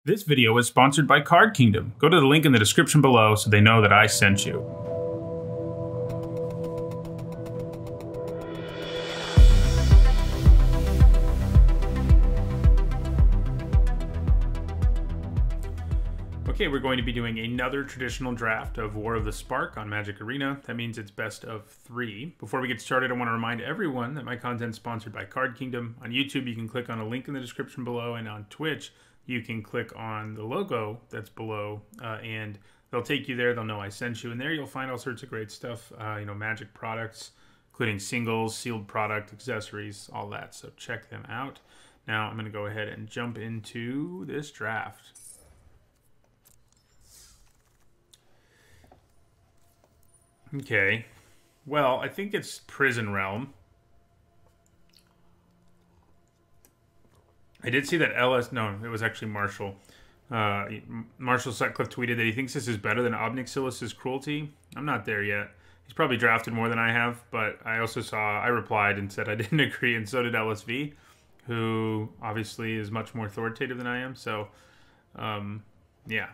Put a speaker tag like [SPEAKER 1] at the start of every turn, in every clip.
[SPEAKER 1] This video is sponsored by Card Kingdom. Go to the link in the description below so they know that I sent you. Okay, we're going to be doing another traditional draft of War of the Spark on Magic Arena. That means it's best of 3. Before we get started, I want to remind everyone that my content is sponsored by Card Kingdom. On YouTube, you can click on a link in the description below, and on Twitch, you can click on the logo that's below, and they'll take you there. They'll know I sent you, and there you'll find all sorts of great stuff, Magic products, including singles, sealed product, accessories, all that. So check them out. Now I'm going to go ahead and jump into this draft. Okay, well, I think it's Prison Realm. I did see that no, it was actually Marshall. Marshall Sutcliffe tweeted that he thinks this is better than Obnixilus's Cruelty. I'm not there yet. He's probably drafted more than I have, but I also I replied and said I didn't agree, and so did LSV, who obviously is much more authoritative than I am. So, yeah.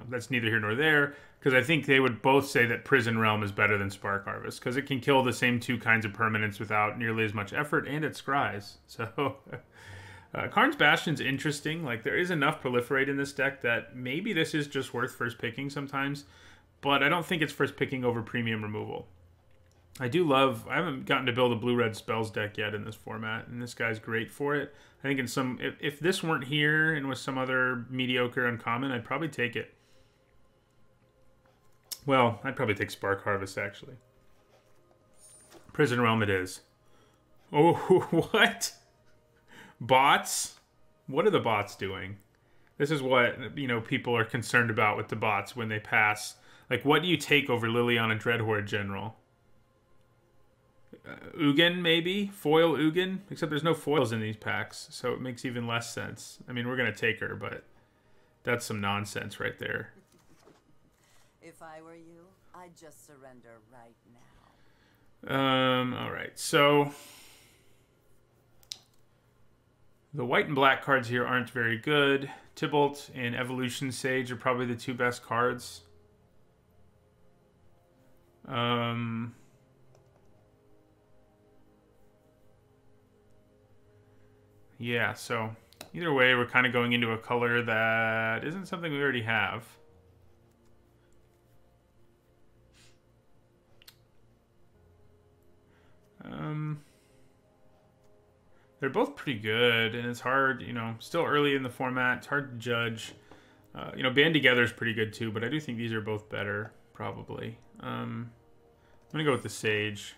[SPEAKER 1] That's neither here nor there, because I think they would both say that Prison Realm is better than Spark Harvest, because it can kill the same two kinds of permanents without nearly as much effort, and it scries. So, Karn's Bastion's interesting. Like, there is enough proliferate in this deck that maybe this is just worth first picking sometimes, but I don't think it's first picking over premium removal. I haven't gotten to build a blue-red spells deck yet in this format, and this guy's great for it. I think if this weren't here and was some other mediocre uncommon, I'd probably take it. Well, I'd probably take Spark Harvest, actually. Prison Realm it is. Oh, what? Bots? What are the bots doing? This is what, people are concerned about with the bots when they pass. Like, what do you take over Liliana Dreadhorde General? Ugin, maybe? Foil Ugin? Except there's no foils in these packs, so it makes even less sense. I mean, we're going to take her, but that's some nonsense right there.
[SPEAKER 2] If I were you, I'd just surrender right now.
[SPEAKER 1] Alright, so the white and black cards here aren't very good. Tybalt and Evolution Sage are probably the two best cards. Yeah, so either way, we're kind of going into a color that isn't something we already have. They're both pretty good, and it's hard, still early in the format. It's hard to judge. Band Together is pretty good too, but I do think these are both better, probably. I'm going to go with the Sage.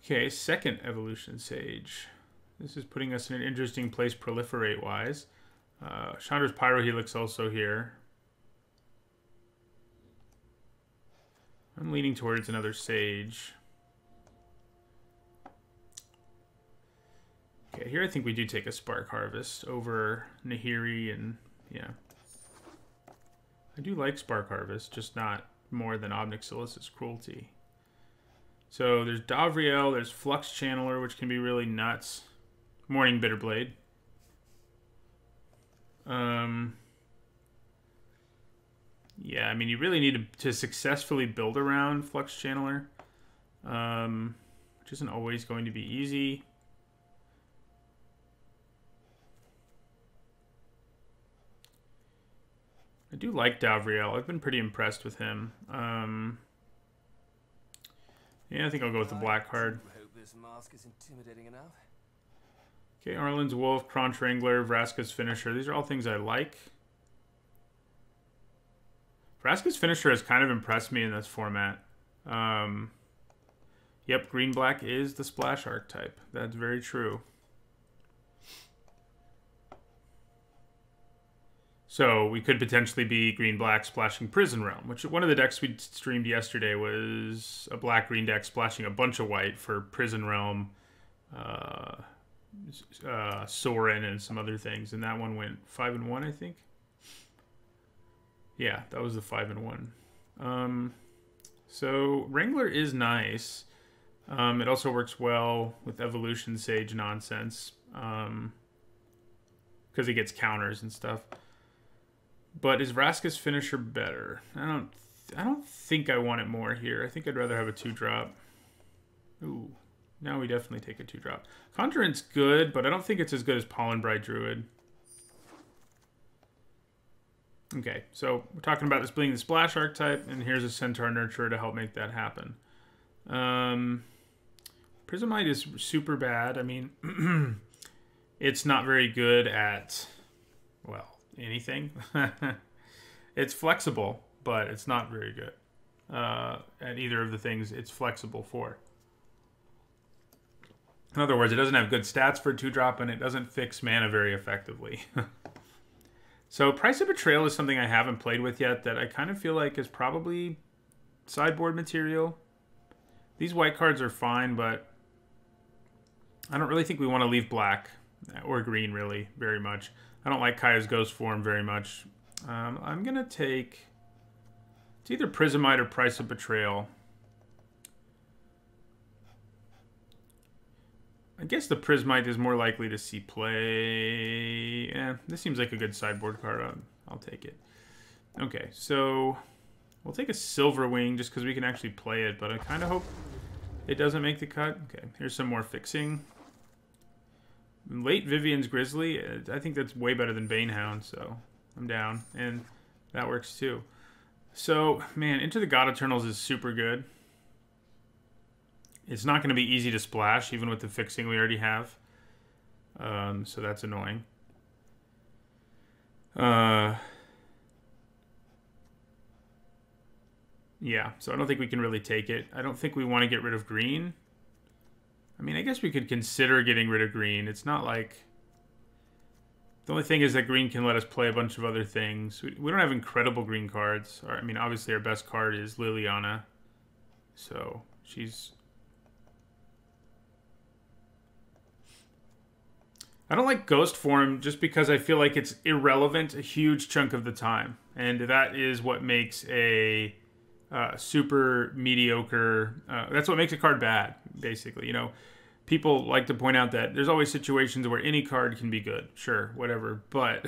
[SPEAKER 1] Okay, second Evolution Sage. This is putting us in an interesting place proliferate-wise. Chandra's Pyrohelix also here. I'm leaning towards another Sage. Okay, here I think we do take a Spark Harvest over Nahiri, and yeah. I do like Spark Harvest, just not more than Obnixilus's Cruelty. So there's Davriel, there's Flux Channeler, which can be really nuts. Morning Bitterblade. Yeah, I mean, you really need to successfully build around Flux Channeler, which isn't always going to be easy. I do like Davriel. I've been pretty impressed with him. Yeah, I think I'll go with the black card. Okay, Arlen's Wolf, Kronch Wrangler, Vraska's Finisher. These are all things I like. Vraska's Finisher has kind of impressed me in this format. Yep, green-black is the splash archetype. That's very true. So we could potentially be green-black splashing Prison Realm, which one of the decks we streamed yesterday was a black-green deck splashing a bunch of white for Prison Realm, Sorin, and some other things. And that one went 5-1, I think. Yeah, that was the 5-1. So Wrangler is nice. It also works well with Evolution Sage nonsense. Because he gets counters and stuff. But is Vraska's finisher better? I don't think I want it more here. I think I'd rather have a 2-drop. Ooh. Now we definitely take a 2-drop. Conjurant's good, but I don't think it's as good as Pollen Bright Druid. Okay, so we're talking about this being the Splash archetype, and here's a Centaur Nurturer to help make that happen. Prismite is super bad. I mean, it's not very good at, well, anything. It's flexible, but it's not very good at either of the things it's flexible for. In other words, it doesn't have good stats for a 2-drop, and it doesn't fix mana very effectively. So Price of Betrayal is something I haven't played with yet that I kind of feel like is probably sideboard material. These white cards are fine, but I don't really think we want to leave black or green, really, very much. I don't like Kaya's Ghost form very much. I'm going to take... It's either Prismite or Price of Betrayal. I guess the Prismite is more likely to see play. This seems like a good sideboard card. I'll take it. Okay, so we'll take a Silverwing just because we can actually play it, but I kind of hope it doesn't make the cut. Okay, here's some more fixing. Late Vivian's Grizzly, I think that's way better than Banehound, so I'm down. And that works too. So, man, Into the God Eternals is super good. It's not going to be easy to splash, even with the fixing we already have. So that's annoying. Yeah, so I don't think we can really take it. I don't think we want to get rid of green. I mean, I guess we could consider getting rid of green. It's not like... The only thing is that green can let us play a bunch of other things. We don't have incredible green cards. I mean, obviously our best card is Liliana. So, she's... I don't like Ghost form just because I feel like it's irrelevant a huge chunk of the time. And that is what makes a super mediocre... that's what makes a card bad, basically. You know, people like to point out that there's always situations where any card can be good. Sure, whatever. But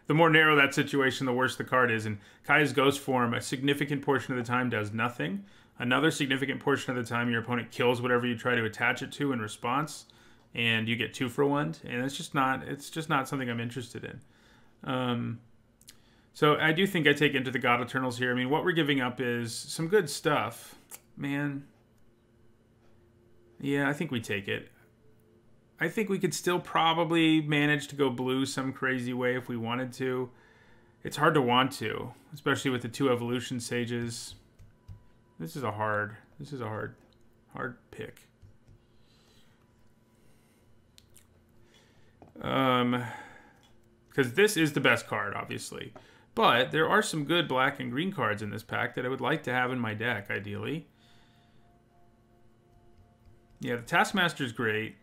[SPEAKER 1] the more narrow that situation, the worse the card is. And Kaya's Ghost form, a significant portion of the time, does nothing. Another significant portion of the time, your opponent kills whatever you try to attach it to in response. And you get 2 for 1, and it's just not something I'm interested in. So I do think I take Into the God Eternals here. I mean, what we're giving up is some good stuff. Man. Yeah, I think we take it. I think we could still probably manage to go blue some crazy way if we wanted to. It's hard to want to, especially with the 2 Evolution Sages. This is a hard pick. Because this is the best card, obviously. But there are some good black and green cards in this pack that I would like to have in my deck, ideally. Yeah, the Taskmaster is great.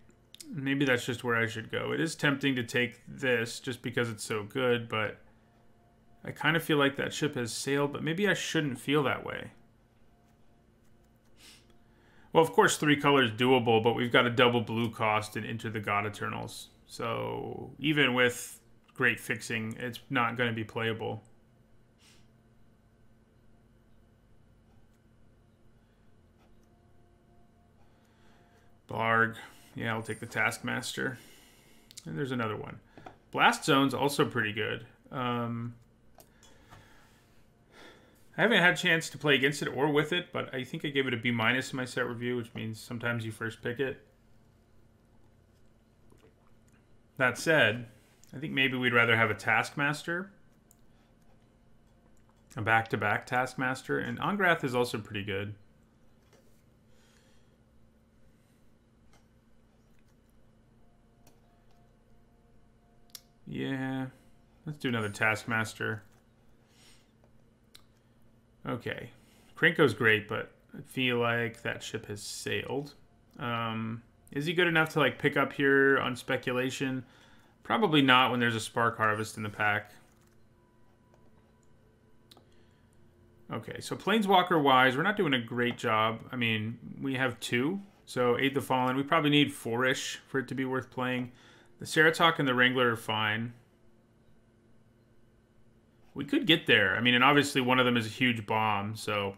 [SPEAKER 1] Maybe that's just where I should go. It is tempting to take this just because it's so good, but I kind of feel like that ship has sailed, but maybe I shouldn't feel that way. Well, of course, 3 colors doable, but we've got a double blue cost and Into the God Eternals. So even with great fixing, it's not going to be playable. Blarg. Yeah, I'll take the Taskmaster. And there's another one. Blast Zone's also pretty good. I haven't had a chance to play against it or with it, but I think I gave it a B- in my set review, which means sometimes you first pick it. That said, I think maybe we'd rather have a Taskmaster. A back-to-back Taskmaster. And Angrath is also pretty good. Yeah. Let's do another Taskmaster. Okay. Krenko's great, but I feel like that ship has sailed. Is he good enough to like pick up here on speculation? Probably not when there's a Spark Harvest in the pack. Okay, so Planeswalker-wise, we're not doing a great job. I mean, we have 2, So Aid the Fallen. We probably need 4-ish for it to be worth playing. The Ceratok and the Wrangler are fine. We could get there. I mean, and obviously one of them is a huge bomb, so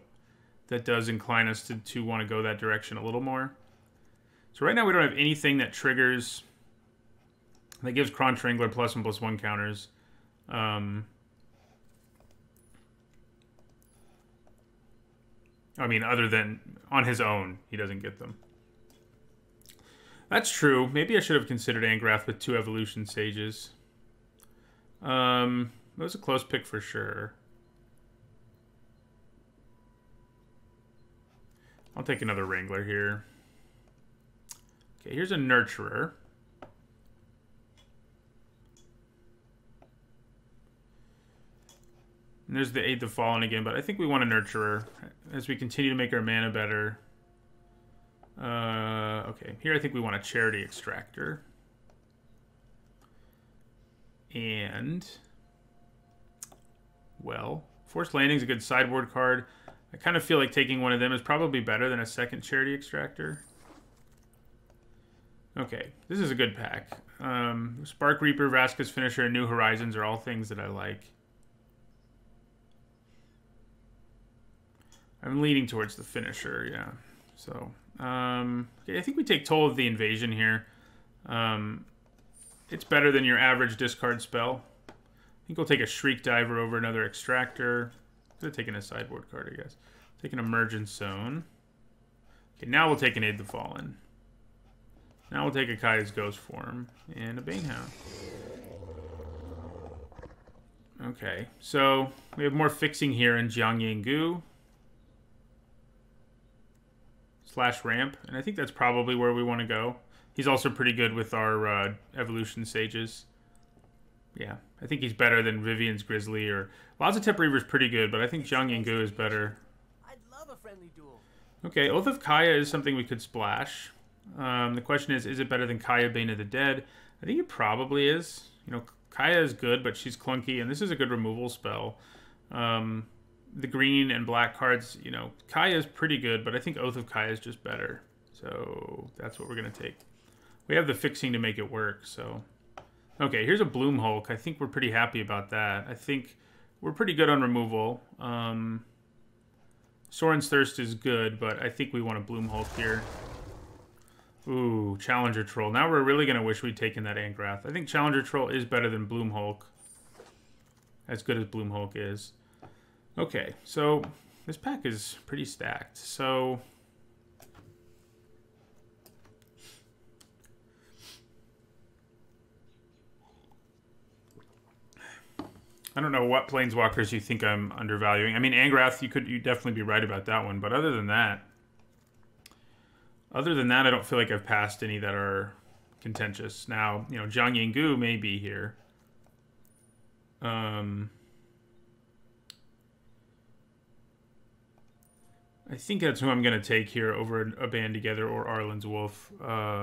[SPEAKER 1] that does incline us to want to go that direction a little more. So right now we don't have anything that triggers... that gives Crunch Wrangler +1/+1 counters. I mean, other than on his own, he doesn't get them. That's true. Maybe I should have considered Angrath with 2 Evolution Sages. That was a close pick for sure. I'll take another Wrangler here. Okay, here's a Nurturer. And there's the Aid the Fallen again, but I think we want a Nurturer as we continue to make our mana better. Okay, here I think we want a Charity Extractor. And, well, Forced Landing's a good sideboard card. I kind of feel like taking one of them is probably better than a second Charity Extractor. Okay, this is a good pack. Spark Reaper, Vasquez Finisher, and New Horizons are all things that I like. I'm leaning towards the Finisher, yeah. So, okay, I think we take Toll of the Invasion here. It's better than your average discard spell. I think we'll take a Shriek Diver over another Extractor. Could have taken a sideboard card, I guess. Take an Emergent Zone. Okay, now we'll take an Aid the Fallen. Now we'll take a Kaya's Ghost Form and a Banehound. Okay, so we have more fixing here in Jiang Gu. / Ramp, and I think that's probably where we want to go. He's also pretty good with our Evolution Sages. Yeah, I think he's better than Vivian's Grizzly, or Lazotep Reaver's pretty good, but I think Jiang Gu is better.
[SPEAKER 3] I'd love a friendly duel.
[SPEAKER 1] Okay, Oath of Kaya is something we could splash. The question is it better than Kaya, Bane of the Dead? I think it probably is. You know, Kaya is good, but she's clunky, and this is a good removal spell. The green and black cards, you know, Kaya is pretty good, but I think Oath of Kaya is just better. So that's what we're going to take. We have the fixing to make it work, so... Okay, here's a Bloom Hulk. I think we're pretty happy about that. I think we're pretty good on removal. Soren's Thirst is good, but I think we want a Bloom Hulk here. Ooh, Challenger Troll. Now we're really going to wish we'd taken that Angrath. I think Challenger Troll is better than Bloom Hulk. As good as Bloom Hulk is. Okay, so this pack is pretty stacked. So I don't know what Planeswalkers you think I'm undervaluing. I mean, Angrath, you definitely be right about that one, but other than that, I don't feel like I've passed any that are contentious. Now, you know, Jiang Gu may be here. I think that's who I'm going to take here over a Band Together or Arlen's Wolf. Yeah.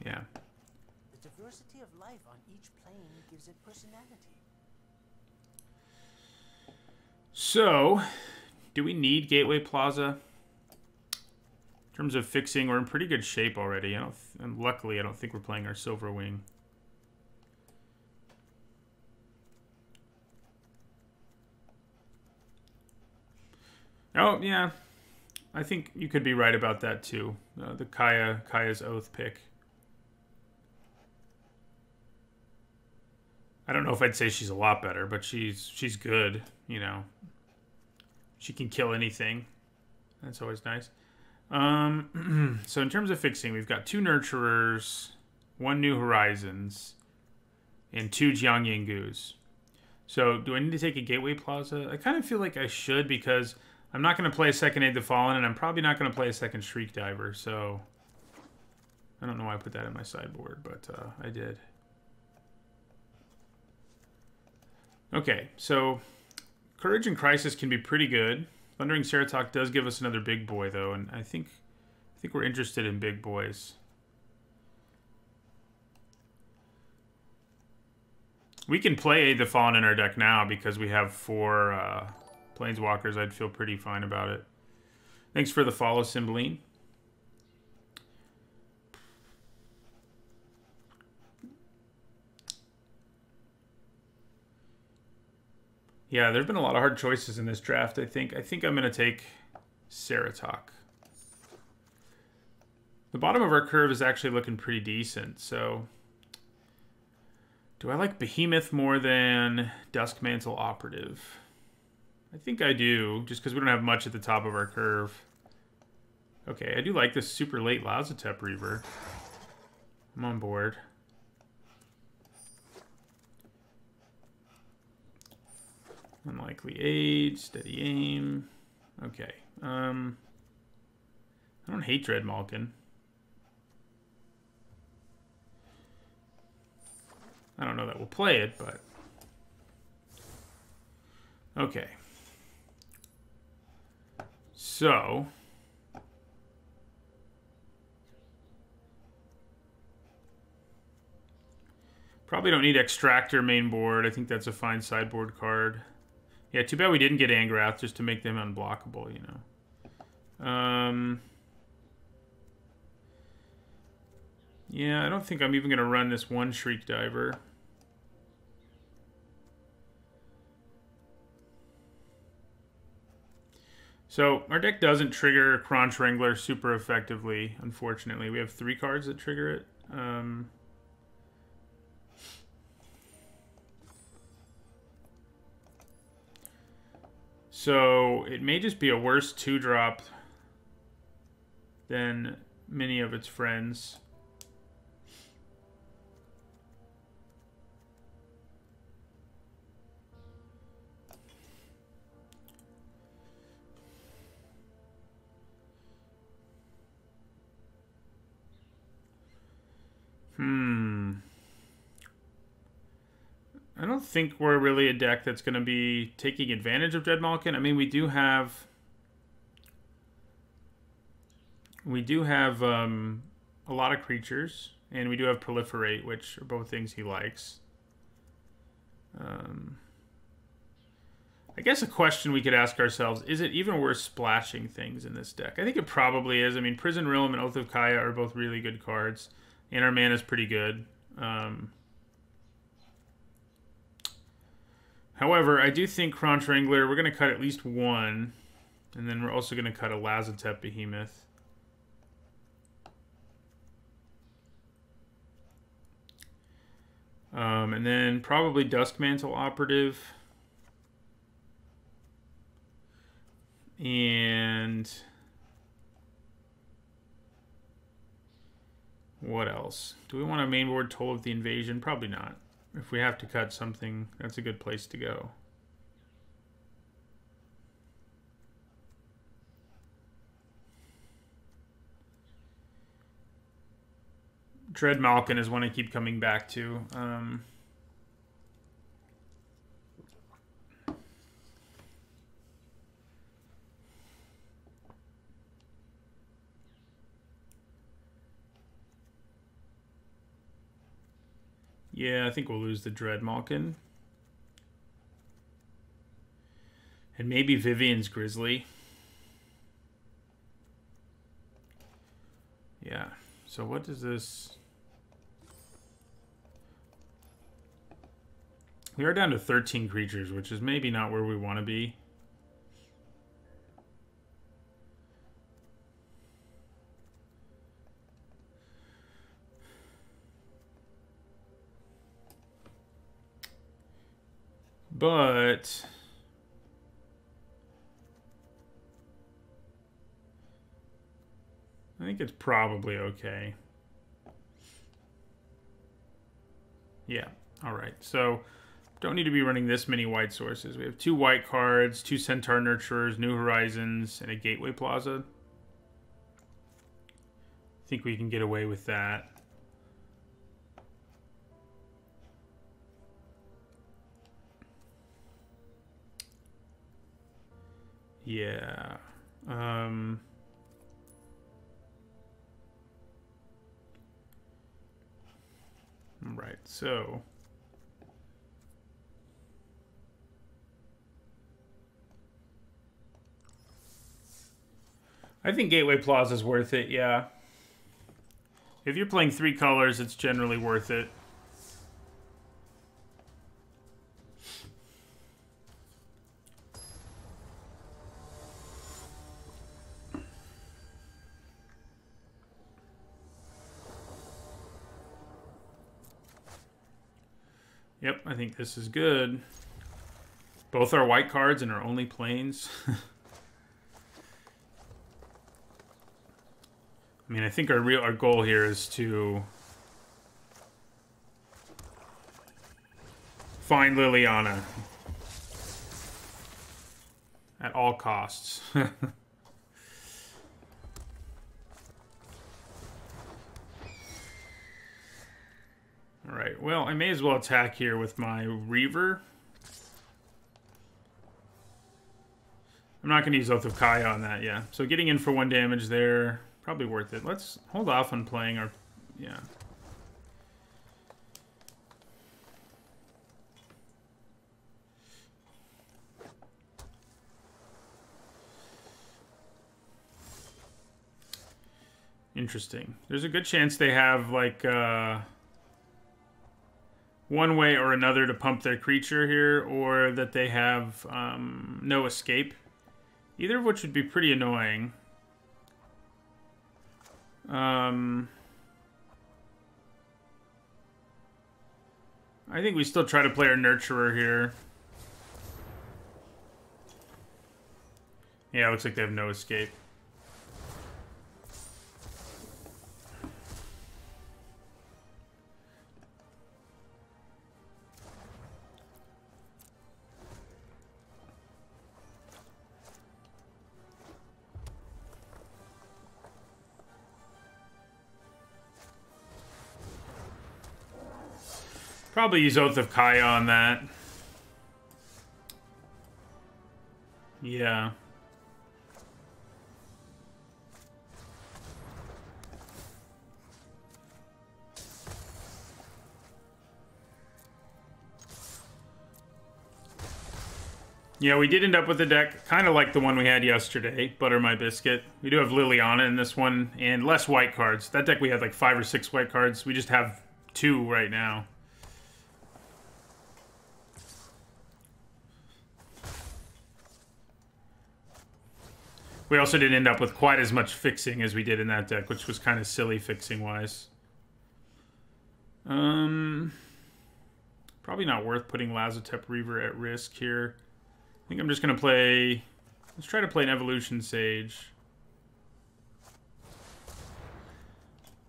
[SPEAKER 3] The diversity of life on each plane gives it personality.
[SPEAKER 1] So, do we need Gateway Plaza? In terms of fixing, we're in pretty good shape already. And luckily, I don't think we're playing our Silver Wing. Oh, yeah. I think you could be right about that too. The Kaya's Oath pick. I don't know if I'd say she's a lot better, but she's good, you know. She can kill anything. That's always nice. So in terms of fixing, we've got 2 Nurturers, 1 New Horizons, and 2 Jiang Gus. So do I need to take a Gateway Plaza? I kind of feel like I should, because I'm not going to play a second Aid the Fallen, and I'm probably not going to play a second Shriek Diver, so I don't know why I put that in my sideboard, but I did. Okay, so Courage and Crisis can be pretty good. Thundering Ceratok does give us another big boy, though, and I think we're interested in big boys. We can play Aid the Fallen in our deck now because we have 4 Planeswalkers. I'd feel pretty fine about it. Thanks for the follow, Cymbeline. Yeah, there have been a lot of hard choices in this draft, I think. I think I'm going to take Ceratok. The bottom of our curve is actually looking pretty decent, so... Do I like Behemoth more than Duskmantle Operative? I think I do, just because we don't have much at the top of our curve. Okay, I do like this super late Lazotep Reaver. I'm on board. Unlikely age, steady aim. Okay. I don't hate Dread Malkin. I don't know that we'll play it, but... Okay. So... Probably don't need Extractor main board. I think that's a fine sideboard card. Yeah, too bad we didn't get Angrath just to make them unblockable, you know. Yeah, I don't think I'm even going to run this one Shriek Diver. So, our deck doesn't trigger Kronch Wrangler super effectively, unfortunately. We have 3 cards that trigger it. So, it may just be a worse 2-drop than many of its friends. I don't think we're really a deck that's going to be taking advantage of Dread Malkin. I mean, we do have a lot of creatures, and we do have Proliferate, which are both things he likes. I guess a question we could ask ourselves, is it even worth splashing things in this deck? I think it probably is. I mean, Prison Realm and Oath of Kaya are both really good cards, and our mana is pretty good. However, I do think Kronch Wrangler, we're going to cut at least one, and then we're also going to cut a Lazotep Behemoth. And then probably Duskmantle Operative. And what else? Do we want a mainboard Toll of the Invasion? Probably not. If we have to cut something, that's a good place to go. Dread Malkin is one I keep coming back to. Yeah, I think we'll lose the Dread Malkin. And maybe Vivian's Grizzly. Yeah. So what does this... We are down to 13 creatures, which is maybe not where we want to be. But I think it's probably okay. Yeah. All right. So don't need to be running this many white sources. We have 2 white cards, 2 Centaur Nurturers, New Horizons, and a Gateway Plaza. I think we can get away with that. Yeah. Right, so... I think Gateway Plaza is worth it, yeah. If you're playing 3 colors, it's generally worth it. Yep, I think this is good. Both are white cards and are only planes. I mean, I think our goal here is to find Liliana at all costs. Alright, well, I may as well attack here with my Reaver. I'm not going to use Oath of Kaya on that, yeah. So getting in for 1 damage there, probably worth it. Let's hold off on playing our... yeah. Interesting. There's a good chance they have, like, one way or another to pump their creature here, or that they have no escape. Either of which would be pretty annoying. I think we still try to play our Nurturer here. Yeah, it looks like they have no escape. Probably use Oath of Kaya on that. Yeah. Yeah, we did end up with a deck kind of like the one we had yesterday, Butter My Biscuit. We do have Liliana in this one, and less white cards. That deck we had like 5 or 6 white cards. We just have 2 right now. We also didn't end up with quite as much fixing as we did in that deck, which was kind of silly fixing-wise. Probably not worth putting Lazotep Reaver at risk here. I think I'm just going to play... let's try to play an Evolution Sage.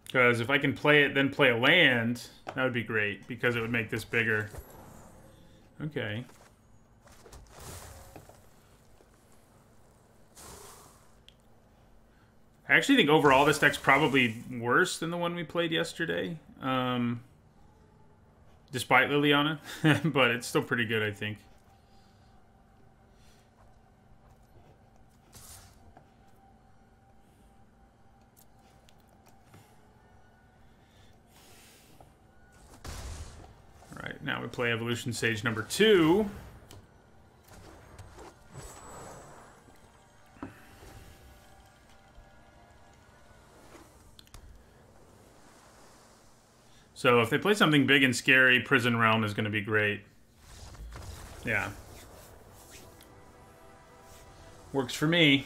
[SPEAKER 1] Because if I can play it, then play a land, that would be great, because it would make this bigger. Okay. I actually think overall this deck's probably worse than the one we played yesterday. Despite Liliana. But it's still pretty good, I think. Alright, now we play Evolution Sage number 2. So if they play something big and scary, Prison Realm is going to be great. Yeah. Works for me.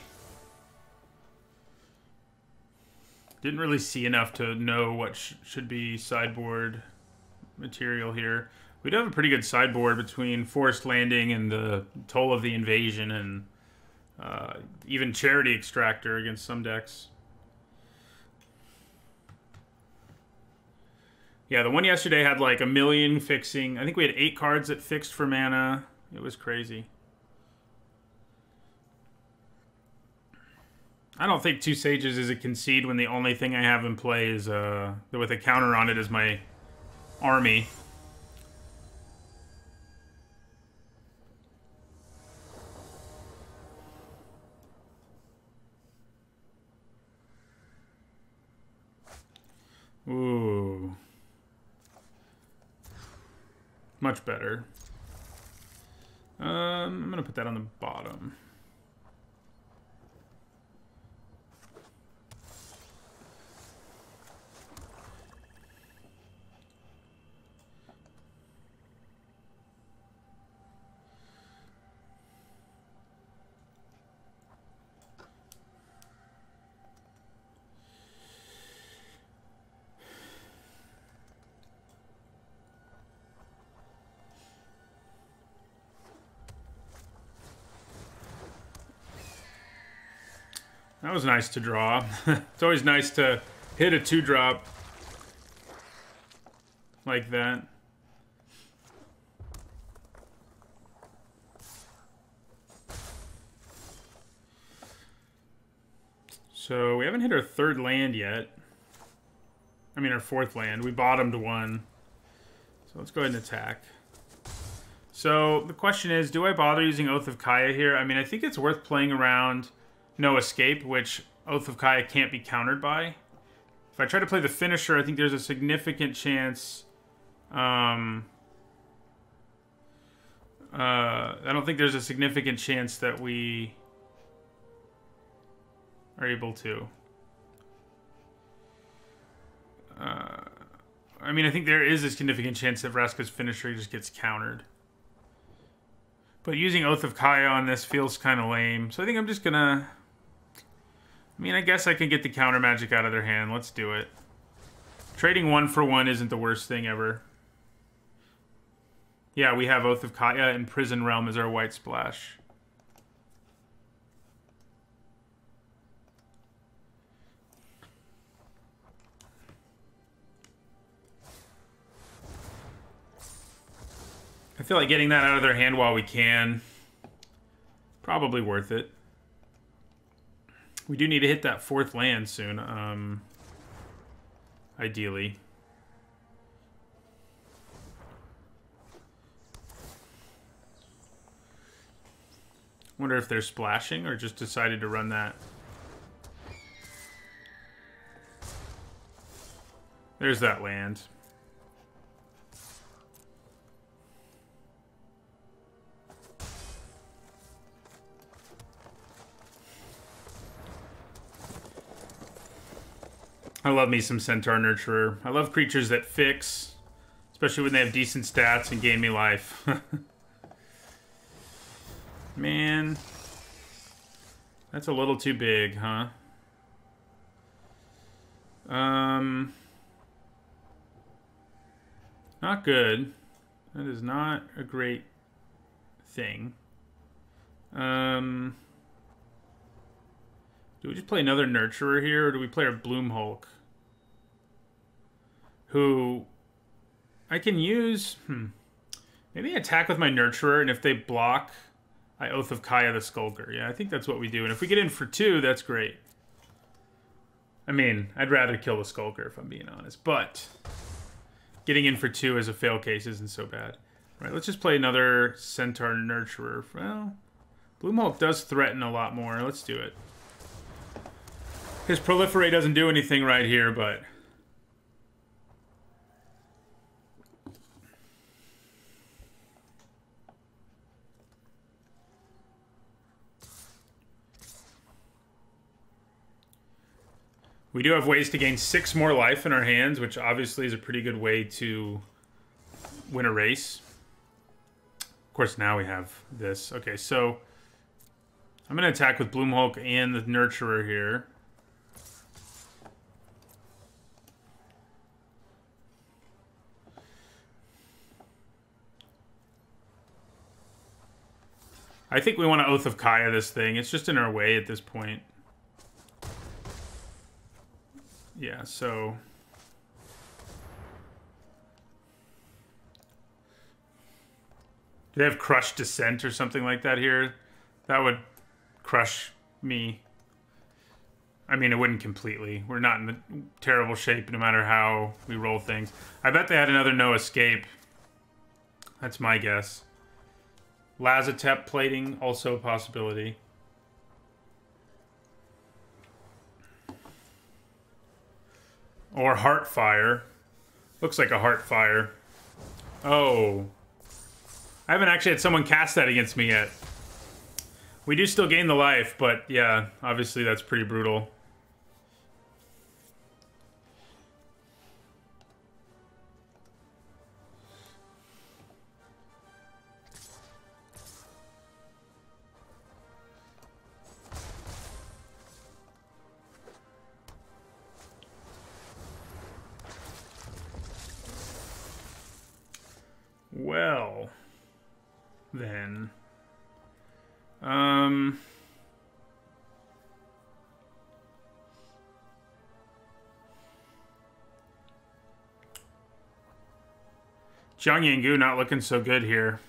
[SPEAKER 1] Didn't really see enough to know what should be sideboard material here. We do have a pretty good sideboard between Forest Landing and the Toll of the Invasion and even Charity Extractor against some decks. Yeah, the one yesterday had like 1 million fixing. I think we had 8 cards that fixed for mana. It was crazy. I don't think 2 Sages is a concede when the only thing I have in play is with a counter on it is my army. Ooh. Much better. I'm going to put that on the bottom. That was nice to draw. It's always nice to hit a 2-drop like that. So we haven't hit our 3rd land yet. I mean our 4th land. We bottomed 1. So let's go ahead and attack. So the question is, do I bother using Oath of Kaya here? I mean, I think it's worth playing around No Escape, which Oath of Kaya can't be countered by. If I try to play the finisher, I think there's a significant chance... I don't think there's a significant chance that we are able to. I mean, I think there is a significant chance that Vraska's finisher just gets countered. But using Oath of Kaya on this feels kind of lame. So I think I'm just gonna... I mean, I guess I can get the counter magic out of their hand. Let's do it. Trading 1 for 1 isn't the worst thing ever. Yeah, we have Oath of Kaya and Prison Realm as our white splash. I feel like getting that out of their hand while we can. Probably worth it. We do need to hit that 4th land soon, ideally. Wonder if they're splashing or just decided to run that. There's that land. I love me some Centaur Nurturer. I love creatures that fix, especially when they have decent stats and gain me life. Man, that's a little too big, huh? Not good. That is not a great thing. Do we just play another Nurturer here, or do we play our Bloomhulk? Who I can use... Maybe attack with my Nurturer, and if they block, I Oath of Kaya the Skulker. Yeah, I think that's what we do. And if we get in for 2, that's great. I mean, I'd rather kill the Skulker, if I'm being honest. But getting in for 2 as a fail case isn't so bad. All right, let's just play another Centaur Nurturer. Well, Bloomhulk does threaten a lot more. Let's do it. His Proliferate doesn't do anything right here, but... we do have ways to gain 6 more life in our hands, which obviously is a pretty good way to win a race. Of course, now we have this. Okay, so I'm going to attack with Bloomhulk and the Nurturer here. I think we want to Oath of Kaya this thing. It's just in our way at this point. Yeah, so... do they have Crushed Descent or something like that here? That would crush me. I mean, it wouldn't completely. We're not in terrible shape no matter how we roll things. I bet they had another No Escape. That's my guess. Lazotep plating, also a possibility. Or Heartfire. Looks like a Heartfire. Oh. I haven't actually had someone cast that against me yet. We do still gain the life, but yeah, obviously that's pretty brutal. Well, then, Jiang Yangu not looking so good here.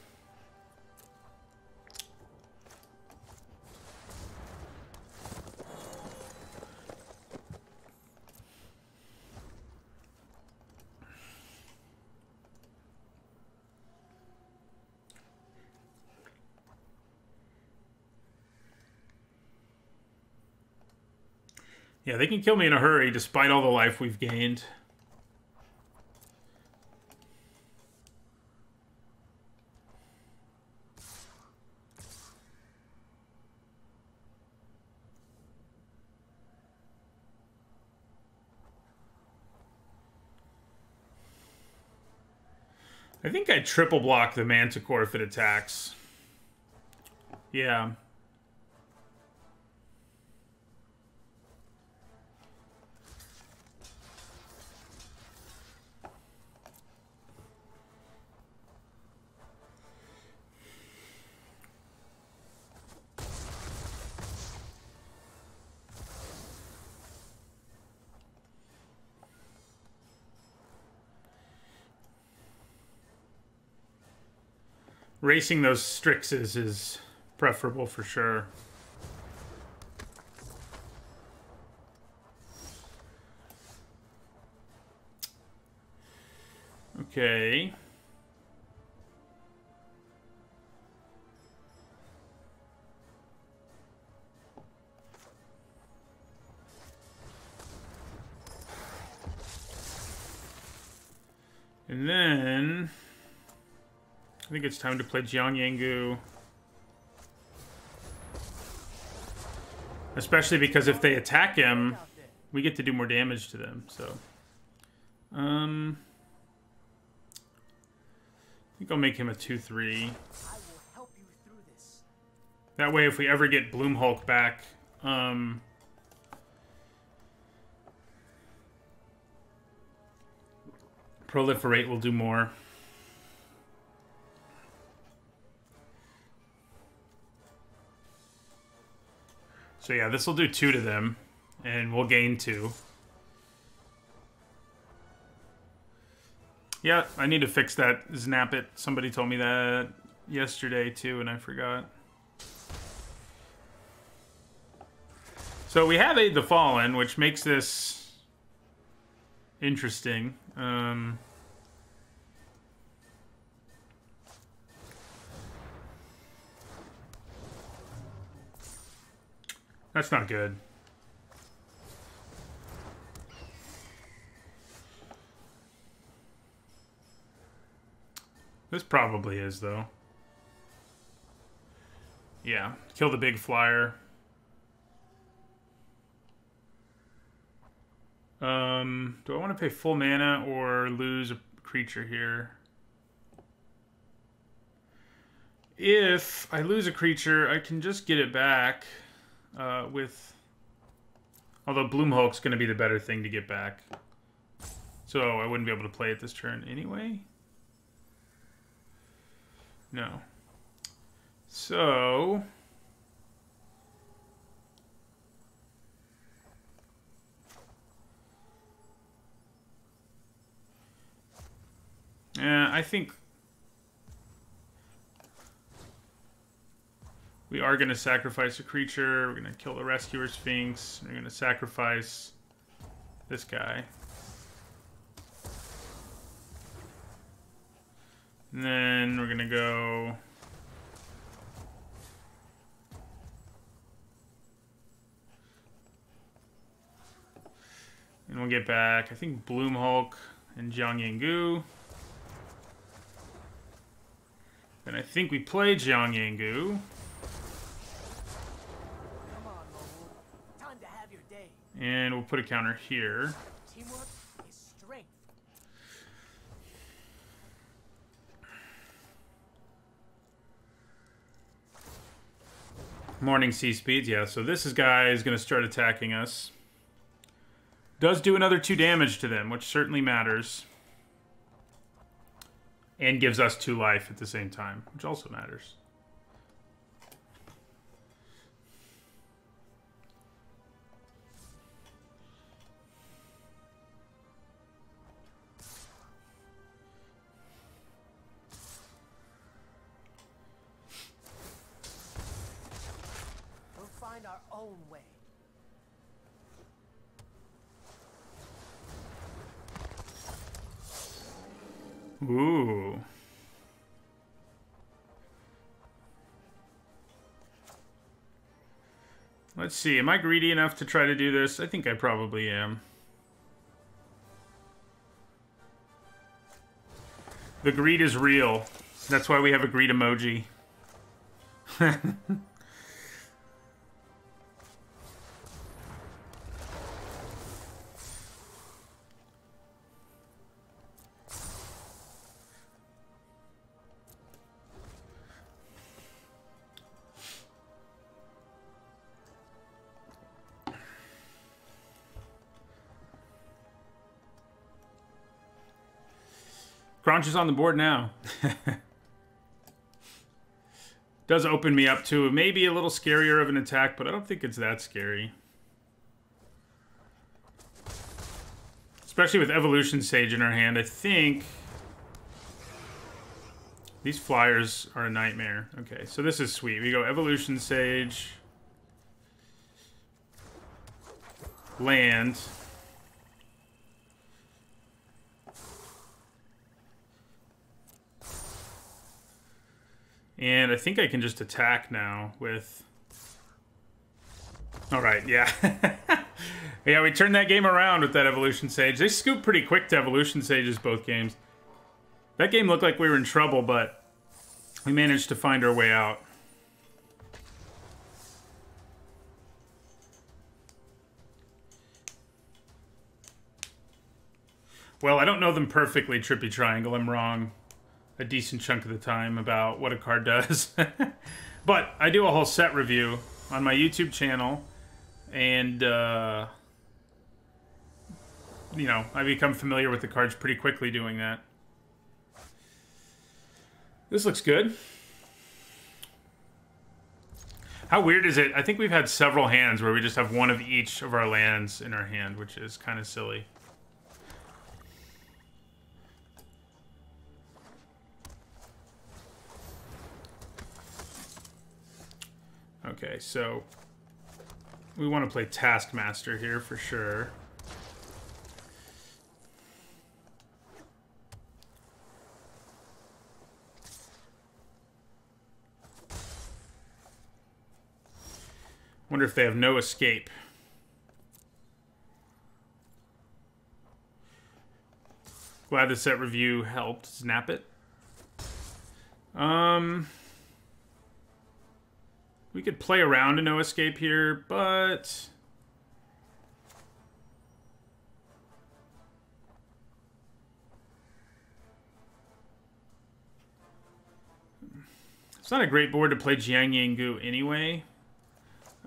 [SPEAKER 1] Yeah, they can kill me in a hurry despite all the life we've gained. I think I triple block the Manticore if it attacks. Yeah. Racing those Strixes is preferable for sure. Okay. And then I think it's time to play Jiang Yangu. Especially because if they attack him, we get to do more damage to them, so. I think I'll make him a 2/3. That way, if we ever get Bloom Hulk back, Proliferate will do more. So yeah, this will do 2 to them, and we'll gain 2. Yeah, I need to fix that Snap It. Somebody told me that yesterday too, and I forgot. So we have Aid the Fallen, which makes this interesting. That's not good. This probably is, though. Yeah, kill the big flyer. Do I want to pay full mana or lose a creature here? If I lose a creature, I can just get it back with... Although Bloom Hulk's going to be the better thing to get back. So I wouldn't be able to play it this turn anyway. No. So... yeah, I think we are going to sacrifice a creature. We're going to kill the Rescuer Sphinx. We're going to sacrifice this guy. And then we're going to go... and we'll get back, I think, Bloom Hulk and Jiang Yangu. And I think we play Jiang Yangu. And we'll put a counter here.
[SPEAKER 3] Teamwork is strength.
[SPEAKER 1] Morning Sea Speeds, yeah. So this guy is going to start attacking us. Does do another 2 damage to them, which certainly matters. And gives us 2 life at the same time, which also matters.
[SPEAKER 3] own way.
[SPEAKER 1] Ooh. Let's see. Am I greedy enough to try to do this? I think I probably am. The greed is real. That's why we have a greed emoji. Crunch is on the board now. Does open me up to maybe a little scarier of an attack, but I don't think it's that scary. Especially with Evolution Sage in our hand, I think these flyers are a nightmare. Okay, so this is sweet. We go Evolution Sage, land. And I think I can just attack now with... Alright, yeah. Yeah, we turned that game around with that Evolution Sage. They scooped pretty quick to Evolution Sages both games. That game looked like we were in trouble, but we managed to find our way out. Well, I don't know them perfectly, Trippy Triangle. I'm wrong a decent chunk of the time about what a card does. But I do a whole set review on my YouTube channel, and you know, I become familiar with the cards pretty quickly doing that. This looks good. How weird is it? I think we've had several hands where we just have one of each of our lands in our hand, which is kind of silly. Okay, so we want to play Taskmaster here for sure. Wonder if they have no escape. Glad the set review helped. Snap it. We could play around a no escape here, but it's not a great board to play Jiang Yangu anyway.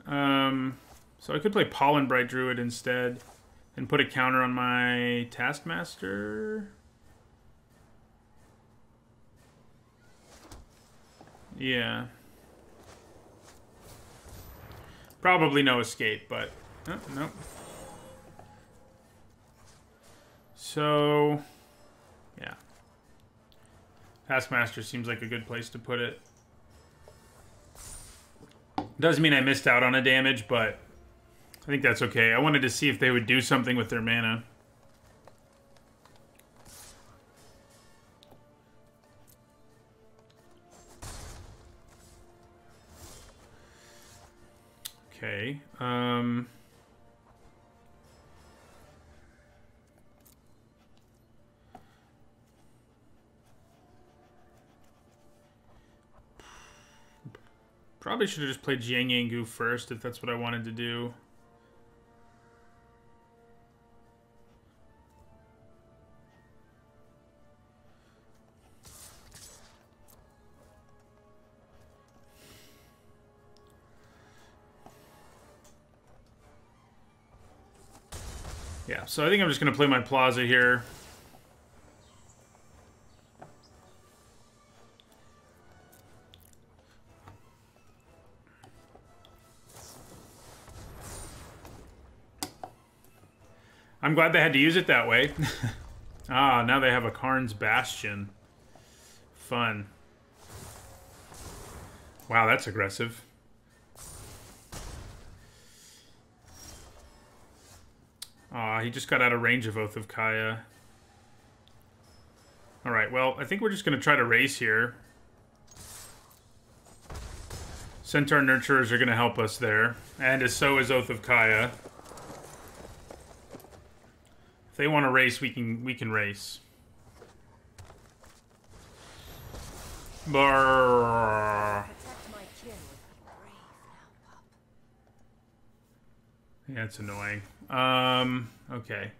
[SPEAKER 1] So I could play Pollen Bright Druid instead and put a counter on my Taskmaster. Yeah. Probably no escape, but no. So, yeah. Taskmaster seems like a good place to put it. Doesn't mean I missed out on a damage, but I think that's okay. I wanted to see if they would do something with their mana. Okay. Probably should have just played Jiang Yangu first if that's what I wanted to do. Yeah, so I think I'm just going to play my Plaza here. I'm glad they had to use it that way. Ah, now they have a Karn's Bastion. Fun. Wow, that's aggressive. Aw, he just got out of range of Oath of Kaya. Alright, well, I think we're just going to try to race here. Centaur Nurturers are going to help us there. And so is Oath of Kaya. If they want to race, we can race. Brrr. Yeah, it's annoying. Okay.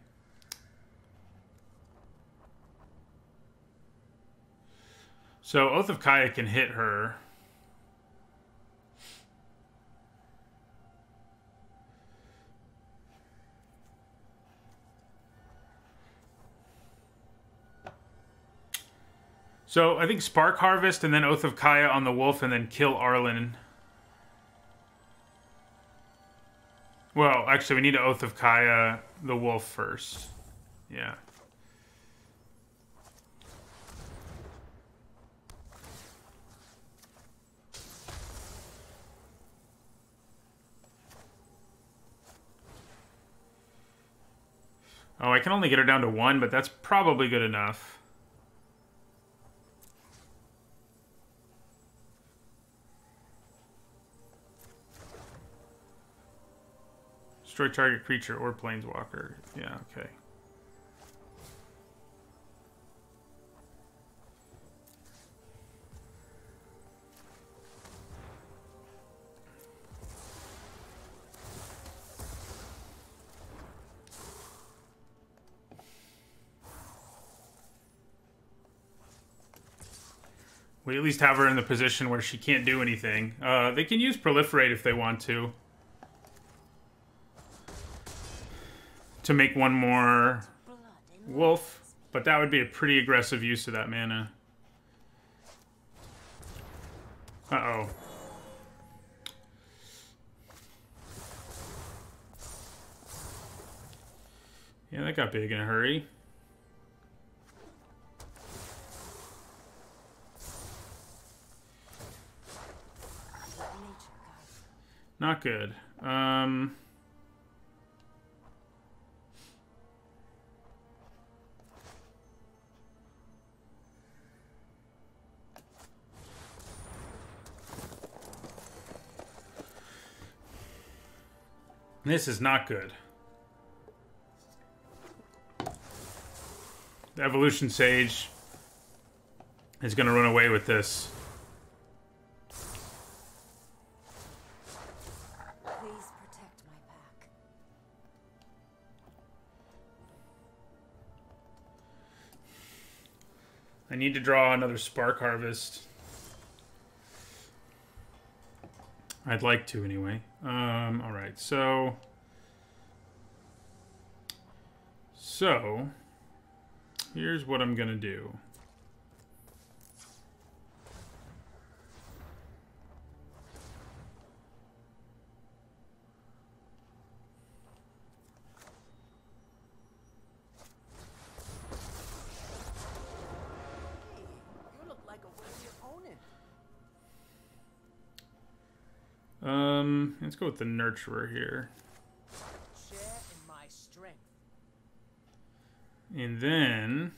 [SPEAKER 1] So Oath of Kaya can hit her. So I think Spark Harvest and then Oath of Kaya on the wolf and then kill Arlen. Well, actually, we need to Oath of Kaya the wolf first. Yeah. Oh, I can only get her down to 1, but that's probably good enough. Destroy target creature or planeswalker. Yeah, okay. We at least have her in the position where she can't do anything. They can use Proliferate if they want to make one more wolf, but that would be a pretty aggressive use of that mana. Uh-oh. Yeah, that got big in a hurry. Not good. This is not good. The Evolution Sage is going to run away with this.
[SPEAKER 2] Please protect my back.
[SPEAKER 1] I need to draw another Spark Harvest. I'd like to, anyway. Alright, so... here's what I'm gonna do.
[SPEAKER 3] You look like a worthy opponent.
[SPEAKER 1] Let's go with the Nurturer here.
[SPEAKER 3] Share in my strength.
[SPEAKER 1] And then...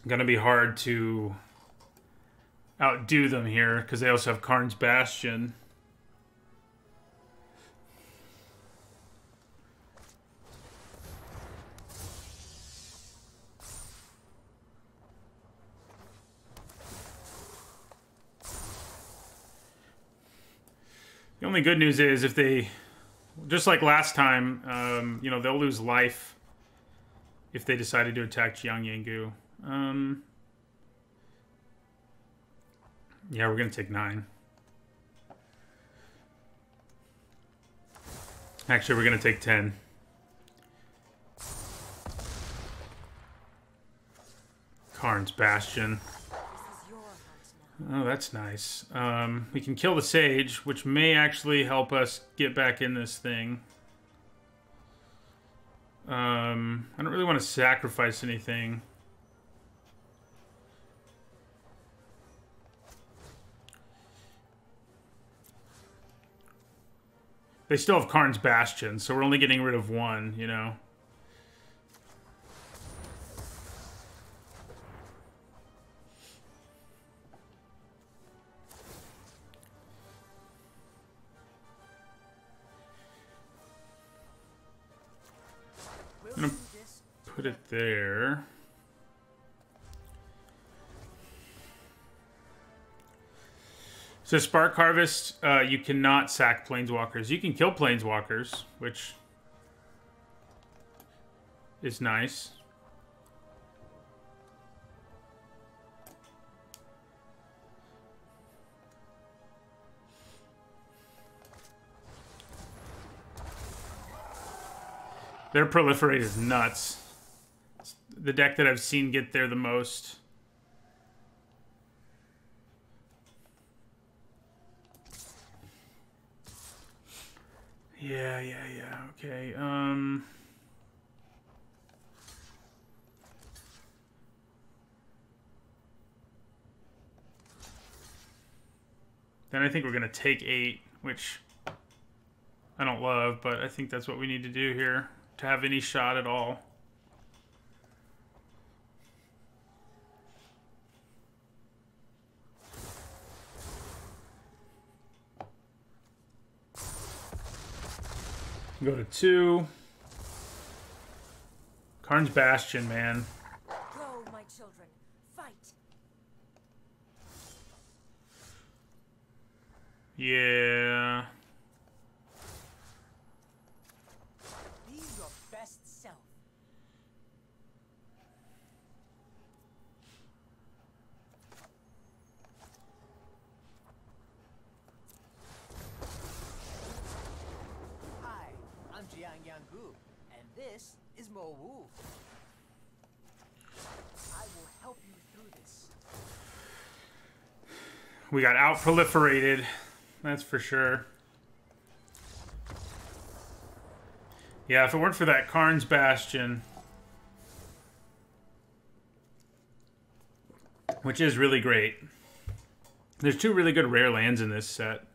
[SPEAKER 1] gonna be hard to outdo them here because they also have Karn's Bastion. The only good news is if they, just like last time, you know, they'll lose life if they decided to attack Jiang Yangu. Yeah, we're going to take 9. Actually, we're going to take 10. Karn's Bastion. Oh, that's nice. We can kill the Sage, which may actually help us get back in this thing. I don't really want to sacrifice anything. They still have Karn's Bastion, so we're only getting rid of one, you know? I'm gonna put it there. So Spark Harvest, you cannot sack Planeswalkers. You can kill Planeswalkers, which is nice. Their Proliferate is nuts. It's the deck that I've seen get there the most. Yeah, okay. Then I think we're gonna take 8, which I don't love, but I think that's what we need to do here to have any shot at all. Go to 2. Karn's Bastion, man.
[SPEAKER 2] Go, my children, fight.
[SPEAKER 1] Yeah.
[SPEAKER 3] Be your best self. Hi, I'm Jiang Yang-gu, and this is Mo Wu. I will help you through this.
[SPEAKER 1] We got out proliferated. That's for sure. Yeah, if it weren't for that Karn's Bastion, which is really great. There's 2 really good rare lands in this set.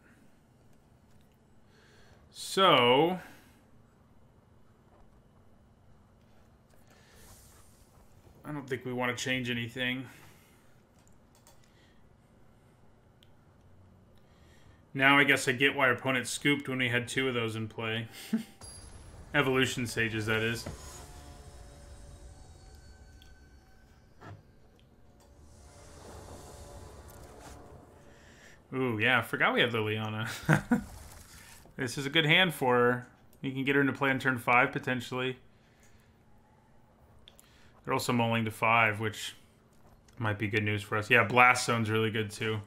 [SPEAKER 1] So I don't think we want to change anything. Now I guess I get why our opponent scooped when we had 2 of those in play. Evolution Sages, that is. Ooh, yeah, I forgot we had Liliana. This is a good hand for her. You can get her into play on turn 5, potentially. They're also mulling to 5, which might be good news for us. Yeah, Blast Zone's really good, too.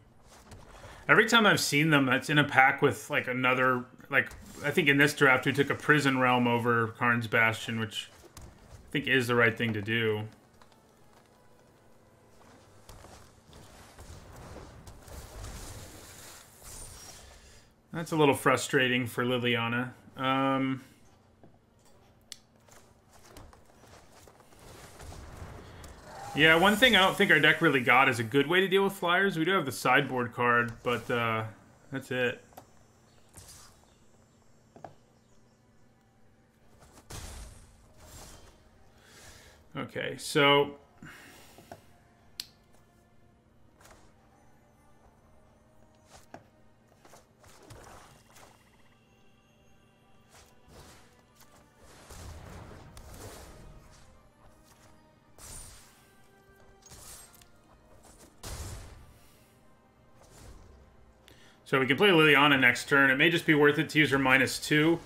[SPEAKER 1] Every time I've seen them, that's in a pack with, like, another... Like, I think in this draft, we took a Prison Realm over Karn's Bastion, which I think is the right thing to do. That's a little frustrating for Liliana. Yeah, one thing I don't think our deck really got is a good way to deal with flyers. We do have the sideboard card, but that's it. Okay, so... So we can play Liliana next turn. It may just be worth it to use her -2.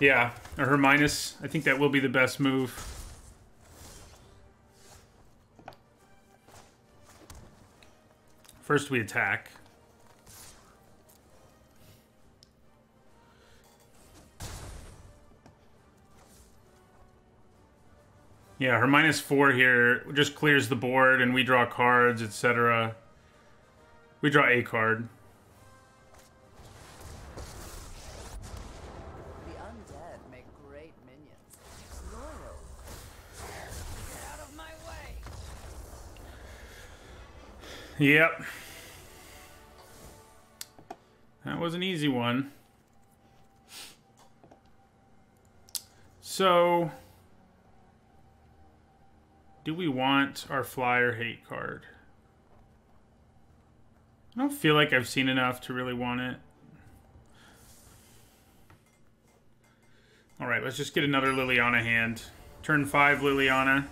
[SPEAKER 1] Yeah, or her minus. I think that will be the best move. First we attack. Yeah, her -4 here just clears the board and we draw cards, etc. We draw a card.
[SPEAKER 3] The undead make great minions. Loyal. Get out of my way.
[SPEAKER 1] Yep. That was an easy one. So, do we want our flyer hate card? I don't feel like I've seen enough to really want it. Alright, let's just get another Liliana hand. Turn 5 Liliana.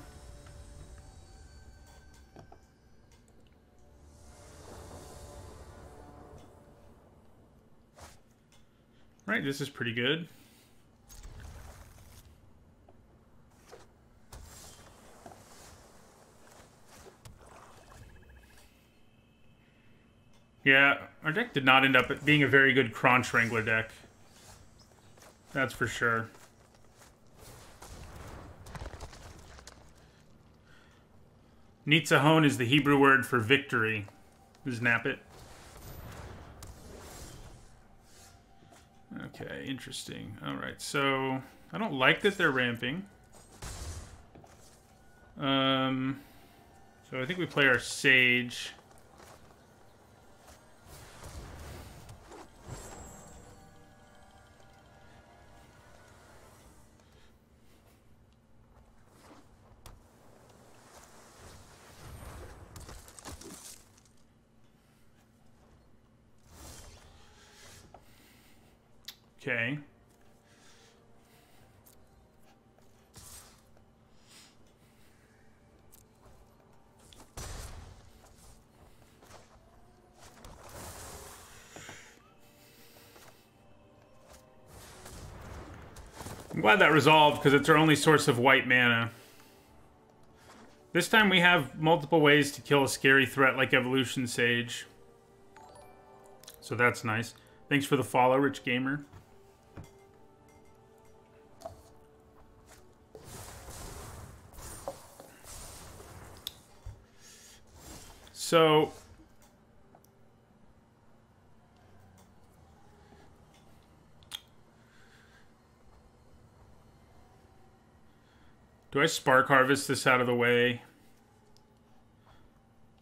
[SPEAKER 1] Right, this is pretty good. Yeah, our deck did not end up being a very good Kronch Wrangler deck. That's for sure. Nitzahon is the Hebrew word for victory. Snap it. Okay, interesting. Alright, so I don't like that they're ramping. So I think we play our Sage. Okay. I'm glad that resolved because it's our only source of white mana. This time we have multiple ways to kill a scary threat like Evolution Sage. So that's nice. Thanks for the follow, Rich Gamer. So do I Spark Harvest this out of the way?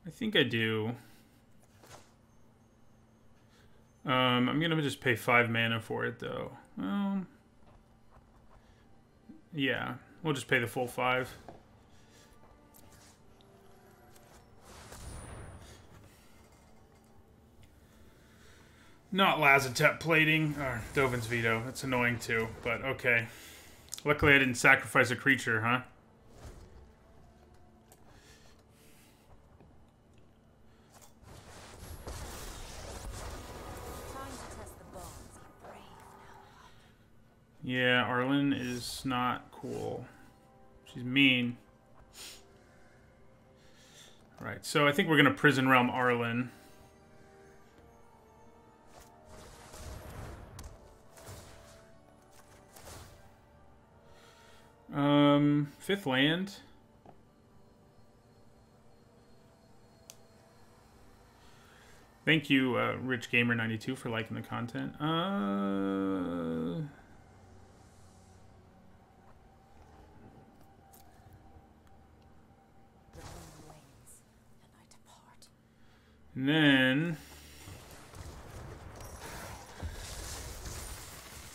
[SPEAKER 1] I think I do. I'm gonna just pay 5 mana for it though. Yeah, we'll just pay the full 5. Not Lazatep plating, or Dovin's Veto. That's annoying too, but okay. Luckily I didn't sacrifice a creature, huh?
[SPEAKER 2] Time to test the bones. Brave now.
[SPEAKER 1] Yeah, Arlen is not cool. She's mean. Right, so I think we're gonna Prison Realm Arlen. Fifth land. Thank you, Rich Gamer 92 for liking the content.
[SPEAKER 3] The moon wanes, and I depart.
[SPEAKER 1] And then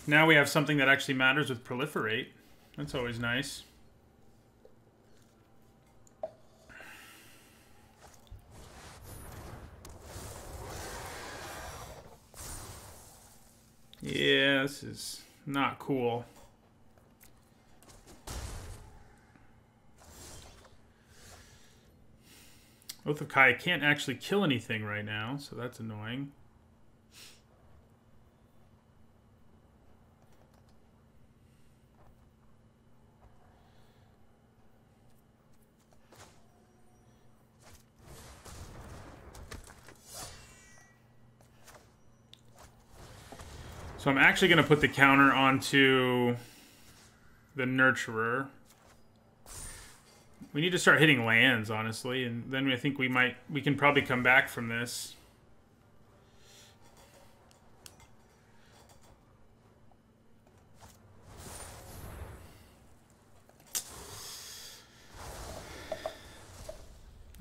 [SPEAKER 1] now we have something that actually matters with Proliferate. That's always nice. Yeah, this is not cool. Oath of Kai can't actually kill anything right now, so that's annoying. So I'm actually going to put the counter onto the Nurturer. We need to start hitting lands, honestly, and then I think we can probably come back from this.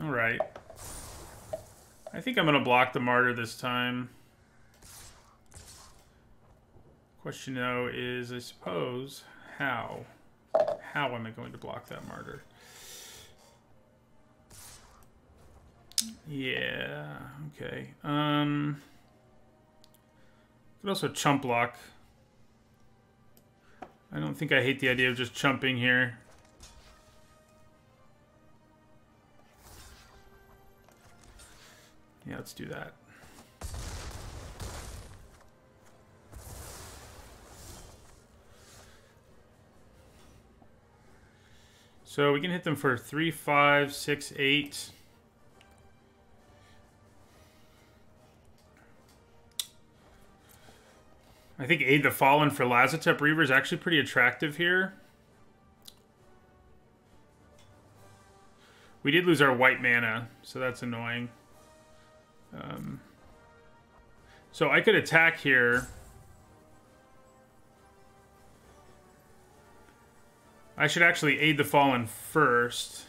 [SPEAKER 1] Alright. I think I'm going to block the Martyr this time. Question though is, I suppose, how? How am I going to block that Martyr? Yeah, okay. Could also chump block. I don't think I hate the idea of just chumping here. Yeah, let's do that. So we can hit them for 3, 5, 6, 8. I think Aid the Fallen for Lazotep Reaver is actually pretty attractive here. We did lose our white mana, so that's annoying. So I could attack here. I should actually Aid the Fallen first.